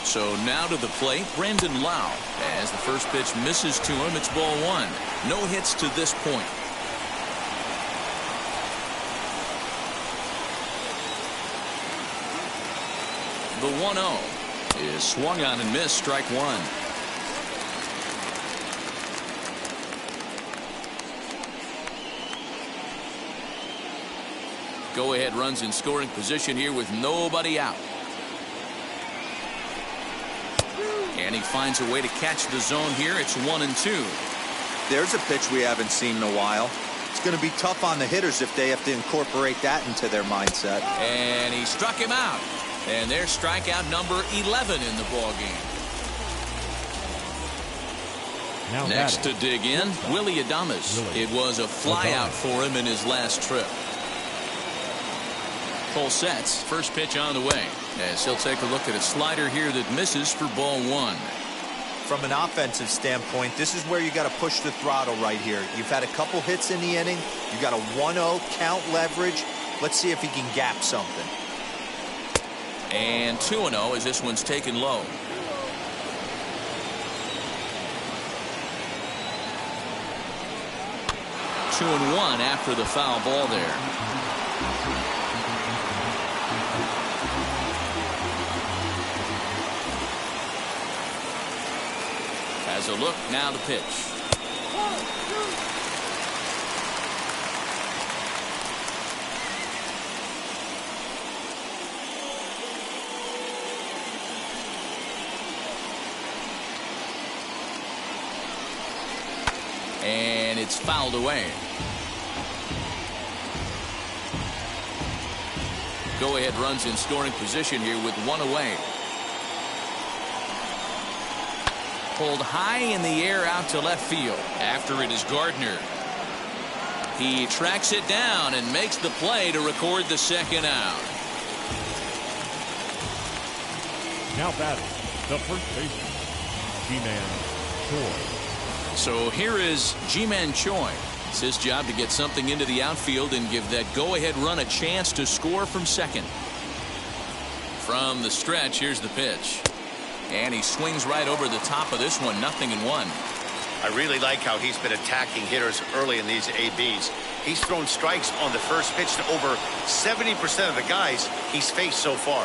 So now to the plate, Brandon Lau. As the first pitch misses to him, it's ball one. No hits to this point. The 1-0 is swung on and missed, strike one. Go ahead runs in scoring position here with nobody out. And he finds a way to catch the zone here. It's 1-2. There's a pitch we haven't seen in a while. It's going to be tough on the hitters if they have to incorporate that into their mindset. And he struck him out. And there's strikeout number 11 in the ball game. Next to dig in, Willy Adams. It was a flyout for him in his last trip. Full sets. First pitch on the way. As he'll take a look at a slider here that misses for ball one. From an offensive standpoint, this is where you got to push the throttle right here. You've had a couple hits in the inning. You got a 1-0 count leverage. Let's see if he can gap something. And 2-0 as this one's taken low. Two and one after the foul ball there. As a look, now the pitch. And it's fouled away. Go ahead runs in scoring position here with one away. Pulled high in the air out to left field. After it is Gardner. He tracks it down and makes the play to record the second out. Now batting, the first baseman, Ji-Man Choi. So here is Ji-Man Choi. It's his job to get something into the outfield and give that go-ahead run a chance to score from second. From the stretch, here's the pitch. And he swings right over the top of this one, 0-1. I really like how he's been attacking hitters early in these ABs. He's thrown strikes on the first pitch to over 70% of the guys he's faced so far.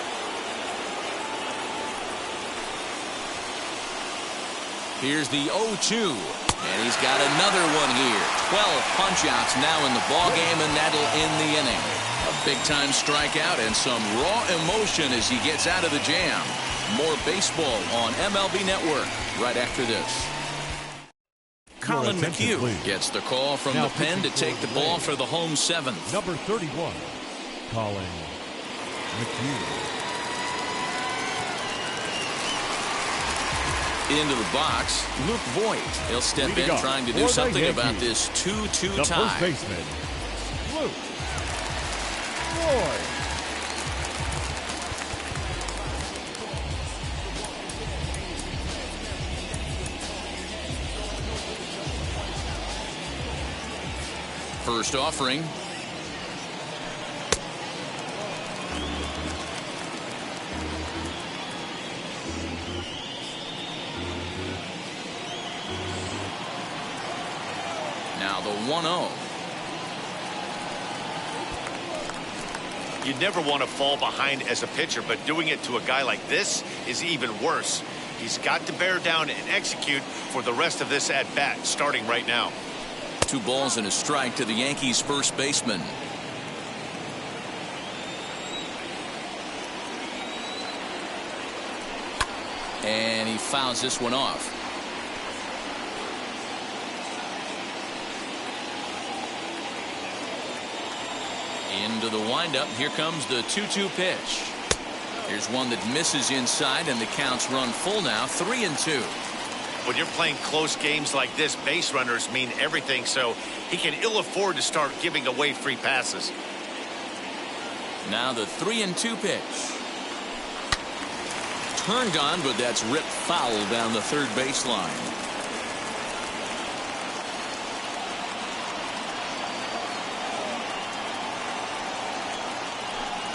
Here's the 0-2. And he's got another one here. 12 punch-outs now in the ballgame, and that'll end the inning. A big-time strikeout and some raw emotion as he gets out of the jam. More baseball on MLB Network right after this. Colin attention, McHugh please. gets the call from Now the pen to pitching take for the the ball Rays. for the home seventh. Number 31, Colin McHugh. Into the box, Luke Voigt. He'll step Leading in up trying to for do the something Yankees, about this 2-2 The tie. first baseman, Luke Voigt. First offering. Now the 1-0. You never want to fall behind as a pitcher, but doing it to a guy like this is even worse. He's got to bear down and execute for the rest of this at-bat, starting right now. 2 balls and a strike to the Yankees first baseman. And he fouls this one off. Into the windup. Here comes the 2-2 pitch. Here's one that misses inside, and the count's run full now, 3-2. When you're playing close games like this, base runners mean everything, so he can ill afford to start giving away free passes. Now the 3-2 pitch. Turned on, but that's ripped foul down the third baseline.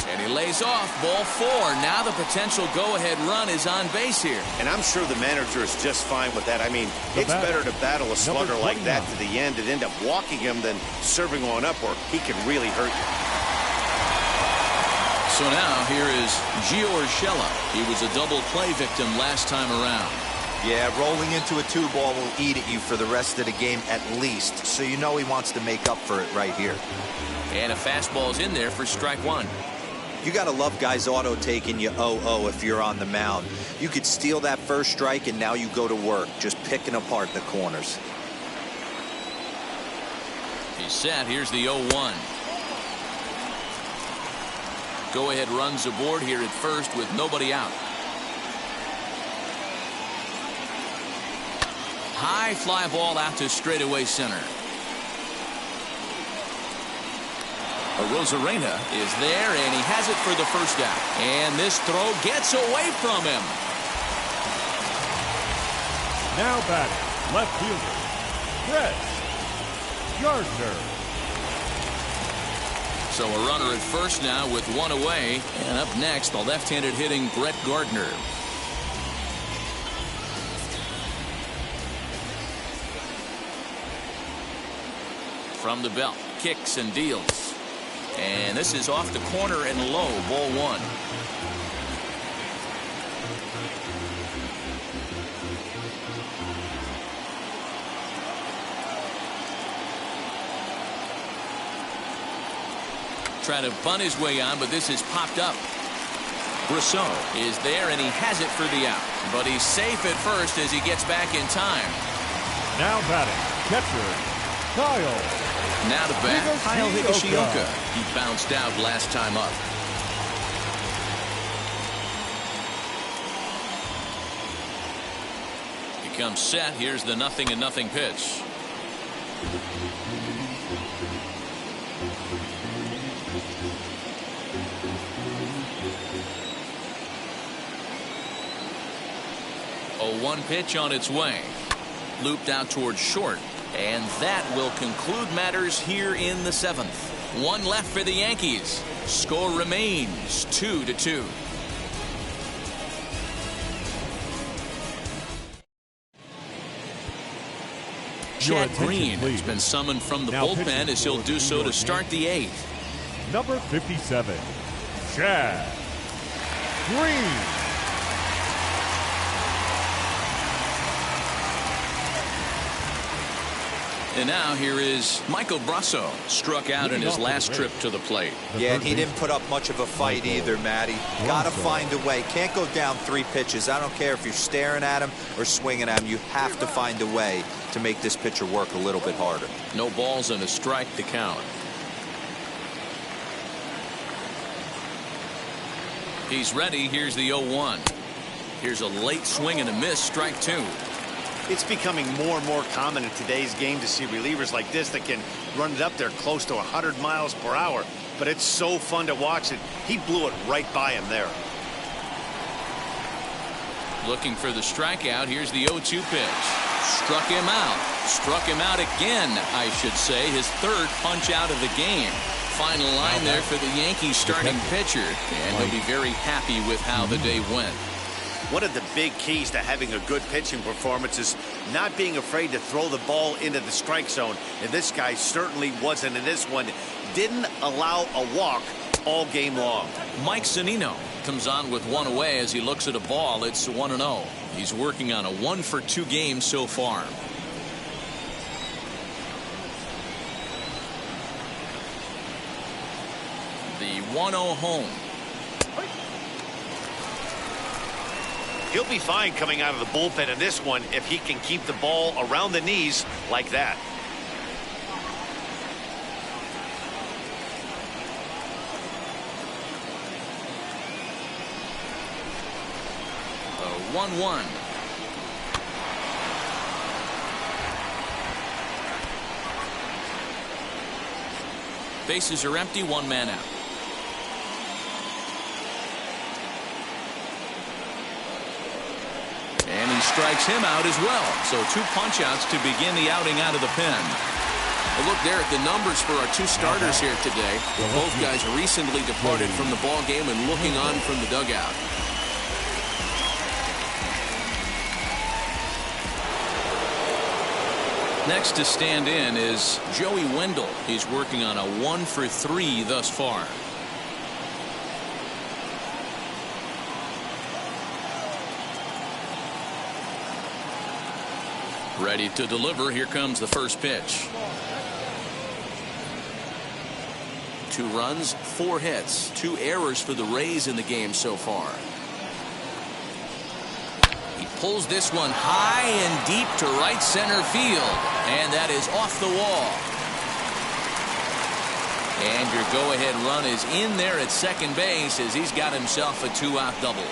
And he lays off, ball 4. Now the potential go-ahead run is on base here. And I'm sure the manager is just fine with that. I mean, it's better to battle a slugger like that to the end and end up walking him than serving one up where he can really hurt you. So now here is Giancarlo. He was a double play victim last time around. Yeah, rolling into a 2-ball will eat at you for the rest of the game at least. So you know he wants to make up for it right here. And a fastball's in there for strike 1. You got to love guys auto taking you 0-0 if you're on the mound. You could steal that first strike and now you go to work just picking apart the corners. He's set. Here's the 0-1. Go-ahead runs aboard here at first with nobody out. High fly ball out to straightaway center. Rosarena is there, and he has it for the first out. And this throw gets away from him. Now batting, left fielder, Brett Gardner. So a runner at first now with 1 away. And up next, the left-handed hitting Brett Gardner. From the belt, kicks and deals. And this is off the corner and low, ball 1. Trying to bunt his way on, but this is popped up. Brusso is there, and he has it for the out. But he's safe at first as he gets back in time. Now batting, catcher, Kyle. Now to bat, Kyle Higashioka. Hicks. He bounced out last time up. He comes set. Here's the 0-0 pitch. A 1 pitch on its way. Looped out towards short. And that will conclude matters here in the 7th. 1 left for the Yankees. Score remains 2-2. Chad Green has been summoned from the bullpen as he'll do so to start the 8th. Number 57, Chad Green. And now here is Michael Brusso, struck out in his last trip to the plate. Yeah, and he didn't put up much of a fight either, Matty. Got to find a way. Can't go down 3 pitches. I don't care if you're staring at him or swinging at him. You have to find a way to make this pitcher work a little bit harder. No balls and a strike to count. He's ready. Here's the 0-1. Here's a late swing and a miss, strike 2. It's becoming more and more common in today's game to see relievers like this that can run it up there close to 100 miles per hour. But it's so fun to watch it. He blew it right by him there. Looking for the strikeout. Here's the 0-2 pitch. Struck him out. Struck him out again, I should say. His 3rd punch out of the game. Final line there for the Yankees starting pitcher. And he'll be very happy with how the day went. One of the big keys to having a good pitching performance is not being afraid to throw the ball into the strike zone. And this guy certainly wasn't in this one. Didn't allow a walk all game long. Mike Zunino comes on with 1 away as he looks at a ball. It's 1-0. He's working on a 1-for-2 game so far. The 1-0 home. He'll be fine coming out of the bullpen in this one if he can keep the ball around the knees like that. The 1-1. Bases are empty, 1 man out. And he strikes him out as well. So 2 punch-outs to begin the outing out of the pen. A look there at the numbers for our 2 starters here today. Both guys recently departed from the ball game and looking on from the dugout. Next to stand in is Joey Wendell. He's working on a 1-for-3 thus far. Ready to deliver. Here comes the first pitch. 2 runs, 4 hits, 2 errors for the Rays in the game so far. He pulls this one high and deep to right center field, and that is off the wall. And your go-ahead run is in there at second base as he's got himself a 2-out double.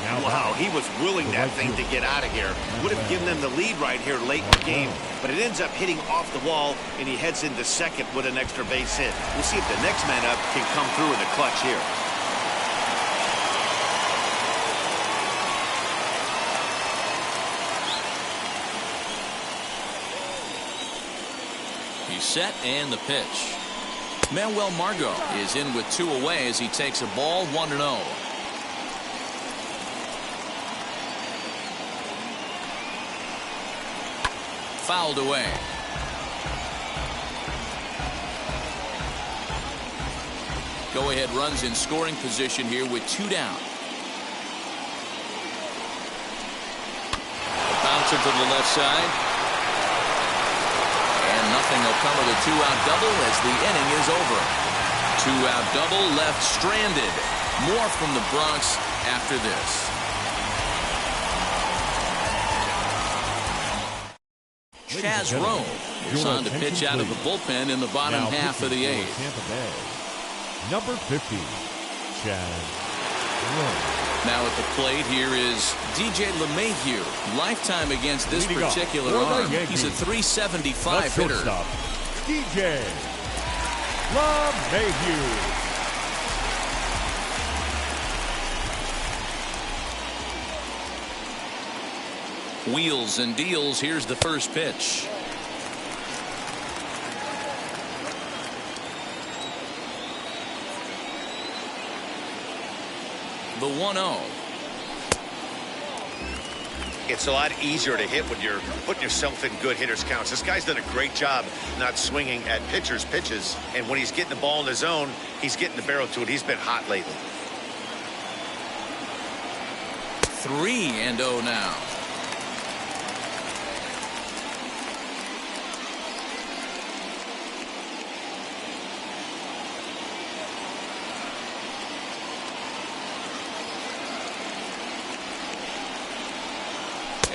Wow, he was willing that thing to get out of here. Would have given them the lead right here late in the game, but it ends up hitting off the wall, and he heads into second with an extra base hit. We'll see if the next man up can come through in the clutch here. He's set and the pitch. Manuel Margot is in with 2 away as he takes a ball 1-0. Fouled away. Go-ahead runs in scoring position here with 2 down. A bouncer to the left side. And nothing will come of the 2-out double as the inning is over. 2-out double left stranded. More from the Bronx after this. Chaz Rowe is on to pitch out of the bullpen in the bottom half of the 8th. Number 50, Chaz Rowe. Now at the plate here is DJ LeMahieu. Lifetime against this particular arm. He's a .375 hitter. Shortstop, DJ LeMahieu. Wheels and deals. Here's the first pitch. The 1-0. It's a lot easier to hit when you're putting yourself in good hitters counts. This guy's done a great job not swinging at pitchers' pitches. And when he's getting the ball in the zone, he's getting the barrel to it. He's been hot lately. 3-0 now.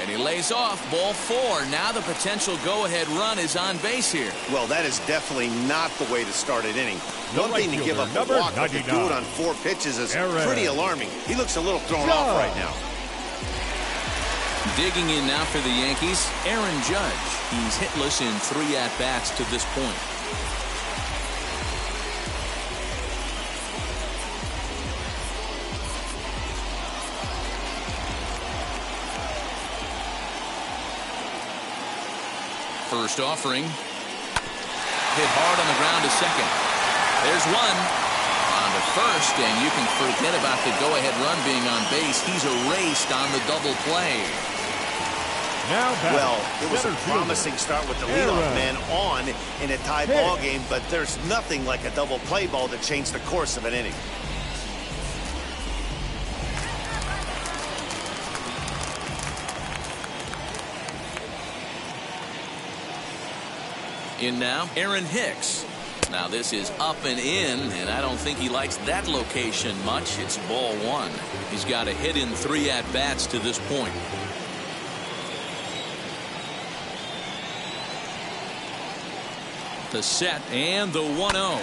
And he lays off ball 4. Now the potential go-ahead run is on base here. Well, that is definitely not the way to start an inning. One thing to give up a walk, but to do it on 4 pitches is pretty alarming. He looks a little thrown off right now. Digging in now for the Yankees, Aaron Judge. He's hitless in 3 at-bats to this point. First offering. Hit hard on the ground to second. There's one. On to first, and you can forget about the go-ahead run being on base. He's erased on the double play. Well, it was a promising start with the leadoff man on in a tie ball game, but there's nothing like a double play ball to change the course of an inning. In now, Aaron Hicks. Now this is up and in, and I don't think he likes that location much. It's ball 1. He's got a hit in 3 at-bats to this point. The set and the 1-0.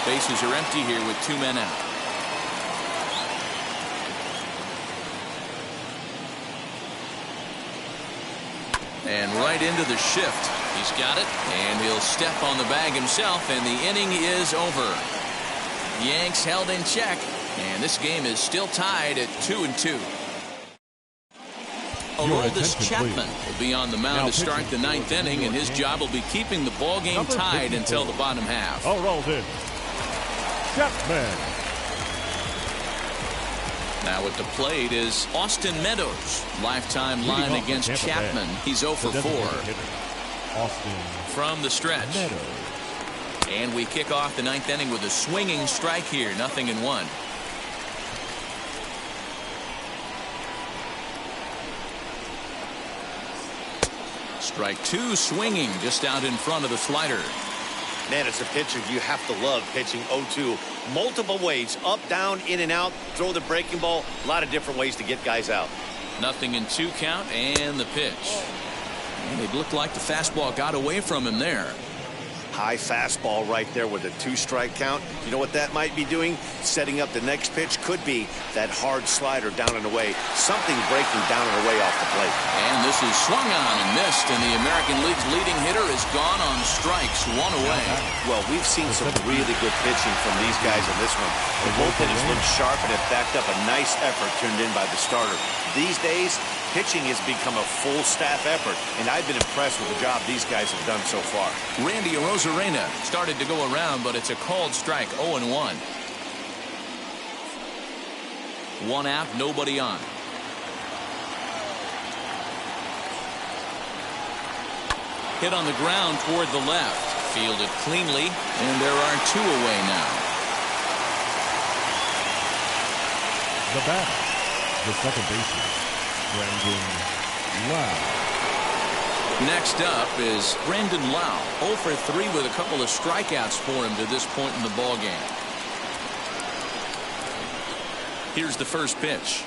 Bases are empty here with 2 men out. And right into the shift. He's got it, and he'll step on the bag himself, and the inning is over. Yanks held in check, and this game is still tied at 2-2. Aroldis Chapman will be on the mound to start the 9th inning, and his job will be keeping the ball game tied until the bottom half. Aroldis Chapman. Now at the plate is Austin Meadows. Lifetime line against Chapman. He's 0 for 4. Austin from the stretch. Meadows. And we kick off the 9th inning with a swinging strike here. 0-1. Strike 2 swinging just out in front of the slider. Man, as a pitcher, you have to love pitching 0-2. Multiple ways, up, down, in and out, throw the breaking ball. A lot of different ways to get guys out. 0-2 count and the pitch. And it looked like the fastball got away from him there. High fastball right there with a 2-strike count. You know what that might be doing? Setting up the next pitch. Could be that hard slider down and away. Something breaking down and away off the plate. And this is swung on and missed, and the American League's leading hitter is gone on strikes. 1 away. Well, we've seen some really good pitching from these guys in this one. The bullpen has looked sharp and have backed up a nice effort turned in by the starter. These days, pitching has become a full staff effort, and I've been impressed with the job these guys have done so far. Randy Arozarena started to go around, but it's a called strike. 0-1. 1 out, nobody on. Hit on the ground toward the left. Fielded cleanly, and there are 2 away now. The batter, the second baseman, Brandon Lau. Next up is Brandon Lau. 0 for 3 with a couple of strikeouts for him to this point in the ballgame. Here's the first pitch.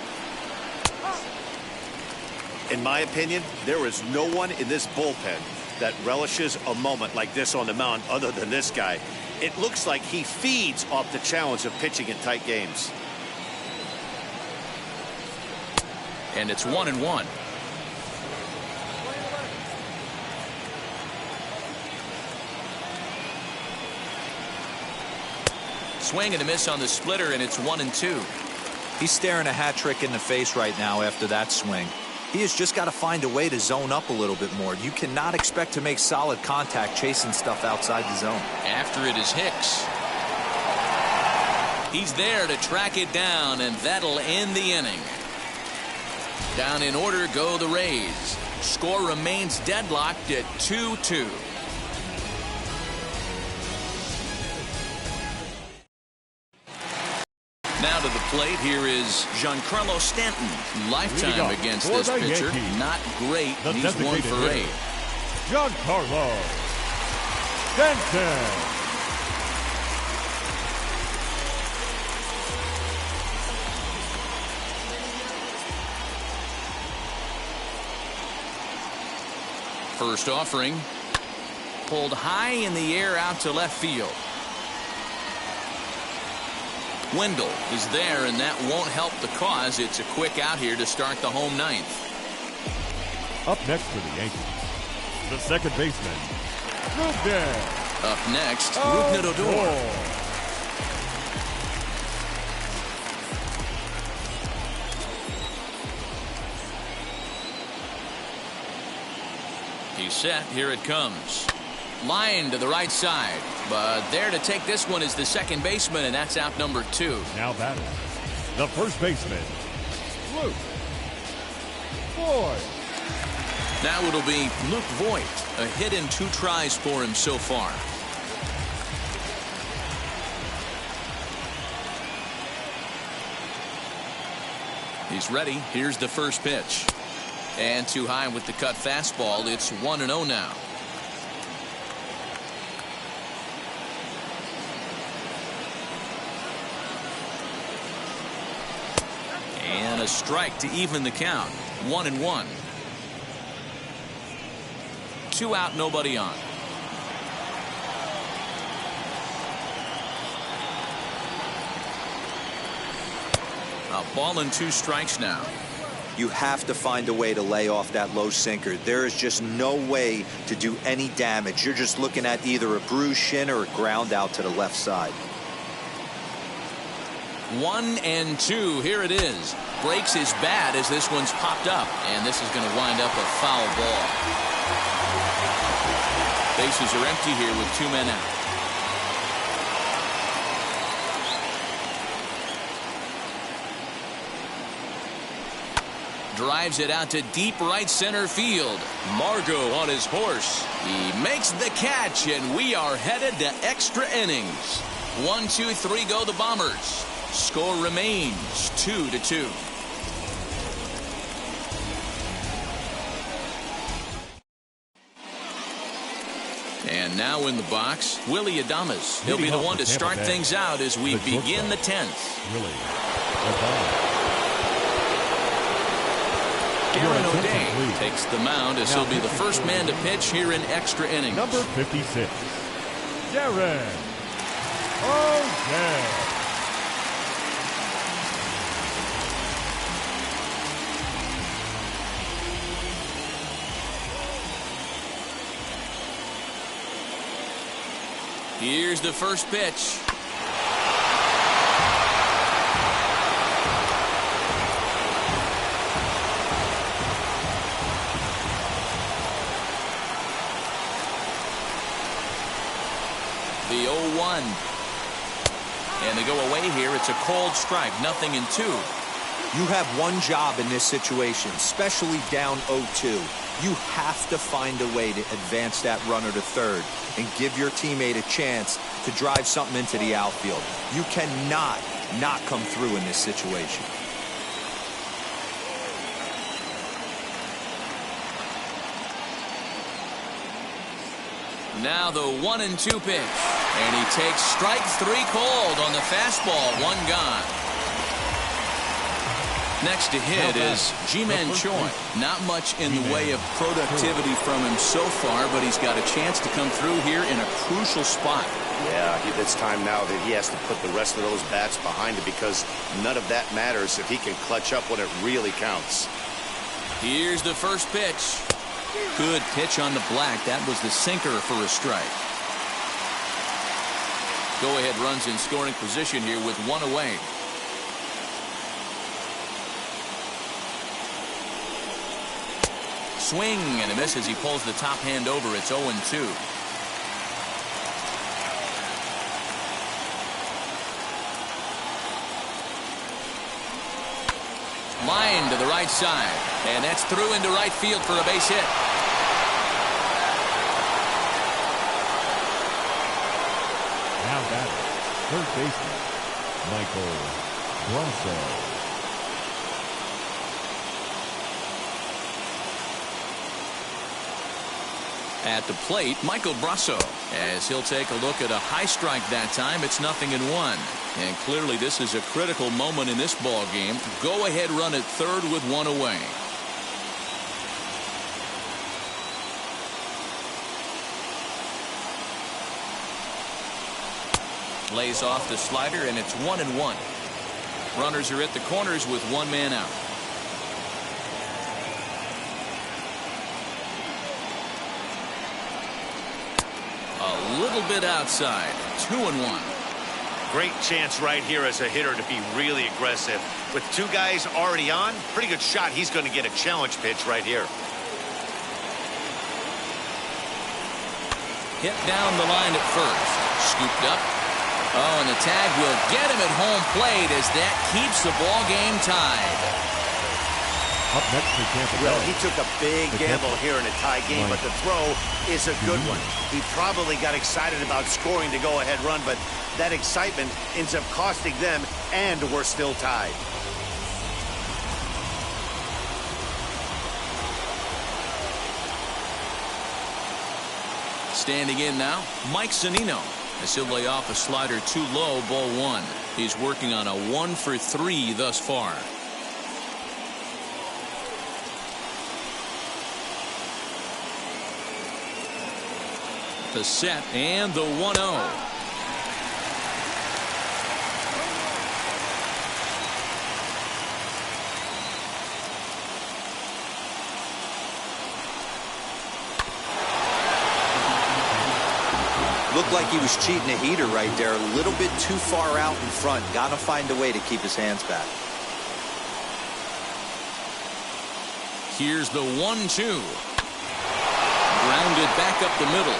In my opinion, there is no one in this bullpen that relishes a moment like this on the mound other than this guy. It looks like he feeds off the challenge of pitching in tight games. And it's 1-1. Swing and a miss on the splitter, and it's 1-2. He's staring a hat trick in the face right now after that swing. He has just got to find a way to zone up a little bit more. You cannot expect to make solid contact chasing stuff outside the zone. After it is Hicks. He's there to track it down, and that'll end the inning. Down in order go the Rays. Score remains deadlocked at 2-2. Now to the plate, here is Giancarlo Stanton. Lifetime against this pitcher. Yankees, not great. He's 1 for 8. Giancarlo Stanton. First offering. Pulled high in the air out to left field. Wendell is there, and that won't help the cause. It's a quick out here to start the home ninth. Up next for the Yankees, the second baseman, Sigueme. Up next, Odor. He's set. Here it comes. Line to the right side, but there to take this one is the second baseman, and that's out number 2. Now batting, the first baseman, Luke Voigt. Now it'll be Luke Voigt. A hit in 2 tries for him so far. He's ready. Here's the first pitch. And too high with the cut fastball. It's 1-0 now. And a strike to even the count. 1-1. 2 out, nobody on. A ball and 2 strikes now. You have to find a way to lay off that low sinker. There is just no way to do any damage. You're just looking at either a bruised shin or a ground out to the left side. 1-2. Here it is. Breaks his bat as this one's popped up, and this is going to wind up a foul ball. Bases are empty here with 2 men out. Drives it out to deep right center field. Margot on his horse. He makes the catch, and we are headed to extra innings. 1, 2, 3 go the Bombers. Score remains 2-2. And now in the box, Willy Adams. He'll be the one to start things out as we begin the 10th. Willie Adams. Aaron O'Day takes the mound as he'll be the first man to pitch here in extra innings. Number 56, Aaron O'Day. Here's the first pitch. The 0-1. And they go away here. It's a cold strike. 0-2. You have one job in this situation, especially down 0-2. You have to find a way to advance that runner to third and give your teammate a chance to drive something into the outfield. You cannot not come through in this situation. Now the 1-2 pitch. And he takes strike 3 cold on the fastball. 1 gone. Next to hit is Ji-Man Choi. Not much in the way of productivity from him so far, but he's got a chance to come through here in a crucial spot. Yeah, it's time now that he has to put the rest of those bats behind him because none of that matters if he can clutch up when it really counts. Here's the first pitch. Good pitch on the black. That was the sinker for a strike. Go-ahead runs in scoring position here with 1 away. Swing and a miss as he pulls the top hand over. It's 0-2. Line to the right side, and that's through into right field for a base hit. Now batting, third baseman, Michael Brusso. At the plate, Michael Brusso, as he'll take a look at a high strike that time. It's 0-1. And clearly this is a critical moment in this ball game. Go ahead run at third with one away. Lays off the slider, and it's 1-1. Runners are at the corners with one man out. A little bit outside. 2-1. Great chance right here as a hitter to be really aggressive. With two guys already on, pretty good shot. He's going to get a challenge pitch right here. Hit down the line at first. Scooped up. Oh, and the tag will get him at home plate as that keeps the ball game tied. Up next for Tampa Bay. Well, he took a big gamble here in a tie game, but the throw is a good one. He probably got excited about scoring the go-ahead run, but that excitement ends up costing them, and we're still tied. Standing in now, Mike Zunino. As he'll lay off a slider too low, ball one. He's working on a 1-for-3 thus far. The set and the 1-0. Looked like he was cheating a heater right there. A little bit too far out in front. Got to find a way to keep his hands back. Here's the 1-2. Grounded back up the middle.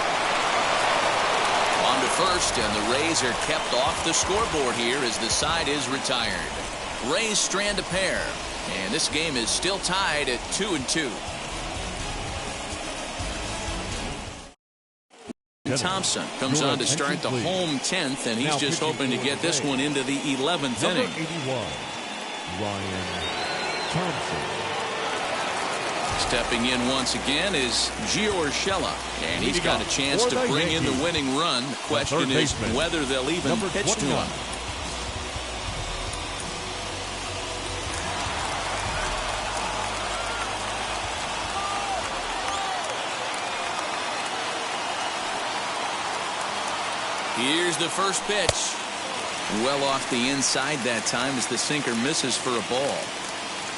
On to first, and the Rays are kept off the scoreboard here as the side is retired. Rays strand a pair, and this game is still tied at 2-2. Thompson comes on to start the home 10th, and he's just hoping to get this one into the 11th inning. Number 81, Ryan Thompson. Stepping in once again is Giancarlo, and he's got a chance to bring in the winning run. The question is whether they'll even pitch to him. Here's the first pitch. Well off the inside that time as the sinker misses for a ball.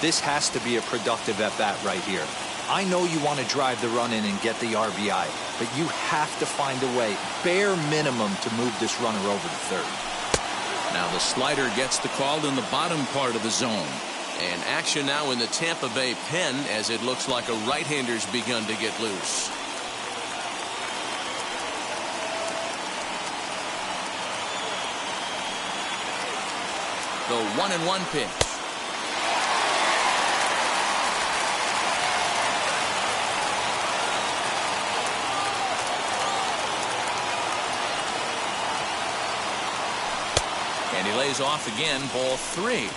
This has to be a productive at-bat right here. I know you want to drive the run in and get the RBI, but you have to find a way, bare minimum, to move this runner over to third. Now the slider gets the call in the bottom part of the zone. And action now in the Tampa Bay pen as it looks like a right-hander's begun to get loose. The 1-1 pitch. And he lays off again, ball 3.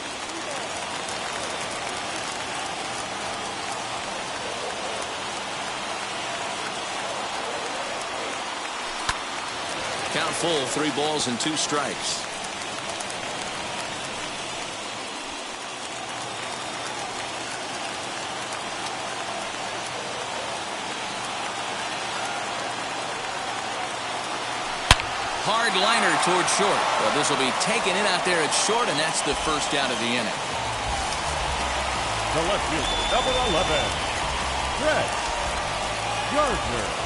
Count full, 3 balls and 2 strikes. Hard liner toward short. Well, this will be taken in out there at short, and that's the first out of the inning. The left fielder, number 11, Brett Gardner.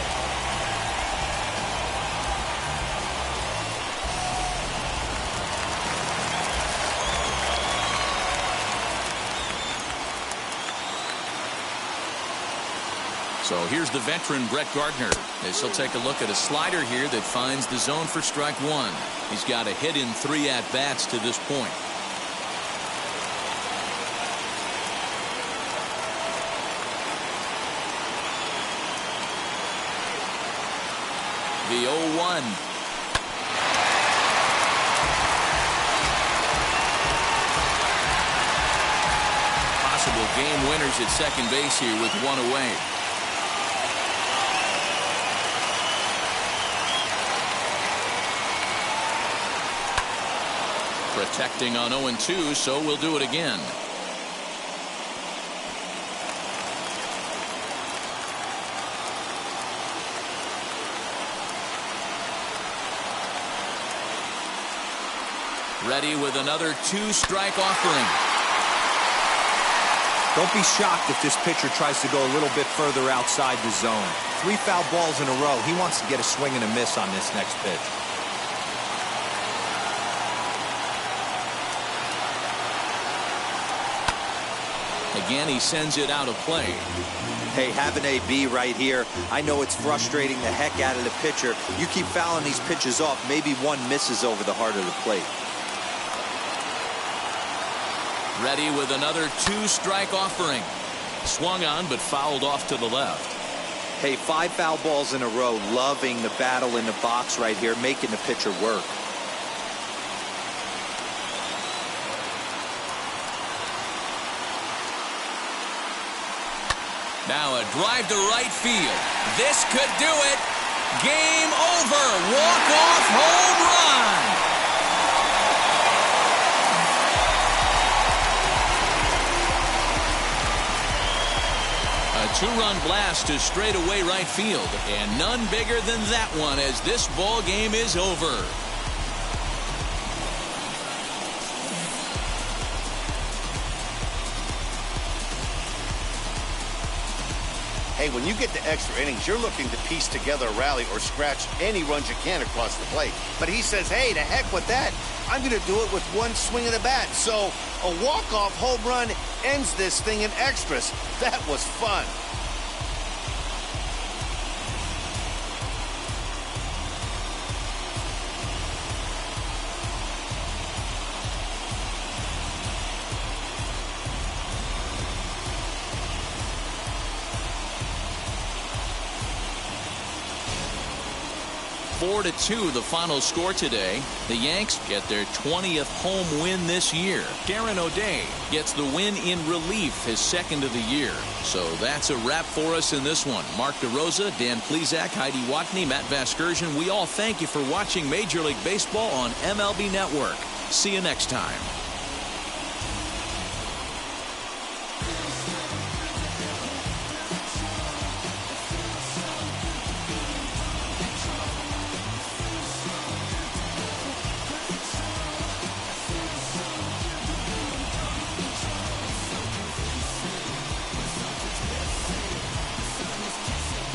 So here's the veteran Brett Gardner as he'll take a look at a slider here that finds the zone for strike 1. He's got a hit in 3 at-bats to this point. The 0-1. possible game winners at second base here with one away. Protecting on 0-2, so we'll do it again. Ready with another 2-strike offering. Don't be shocked if this pitcher tries to go a little bit further outside the zone. 3 foul balls in a row. He wants to get a swing and a miss on this next pitch. Again, he sends it out of play. Hey, have an AB right here. I know it's frustrating the heck out of the pitcher. You keep fouling these pitches off, maybe one misses over the heart of the plate. Ready with another 2-strike offering. Swung on, but fouled off to the left. Hey, 5 foul balls in a row. Loving the battle in the box right here, making the pitcher work. Now a drive to right field. This could do it. Game over. Walk-off home run. A 2-run blast to straightaway right field, and none bigger than that one as this ball game is over. Hey, when you get to extra innings, you're looking to piece together a rally or scratch any runs you can across the plate. But he says, hey, to heck with that. I'm going to do it with one swing of the bat. So a walk-off home run ends this thing in extras. That was fun. Four to 2 the final score today. The Yanks get their 20th home win this year. Darren O'Day gets the win in relief, his second of the year. So that's a wrap for us in this one. Mark DeRosa, Dan Plesac, Heidi Watney, Matt Vasgersian. We all thank you for watching Major League Baseball on MLB Network. See you next time.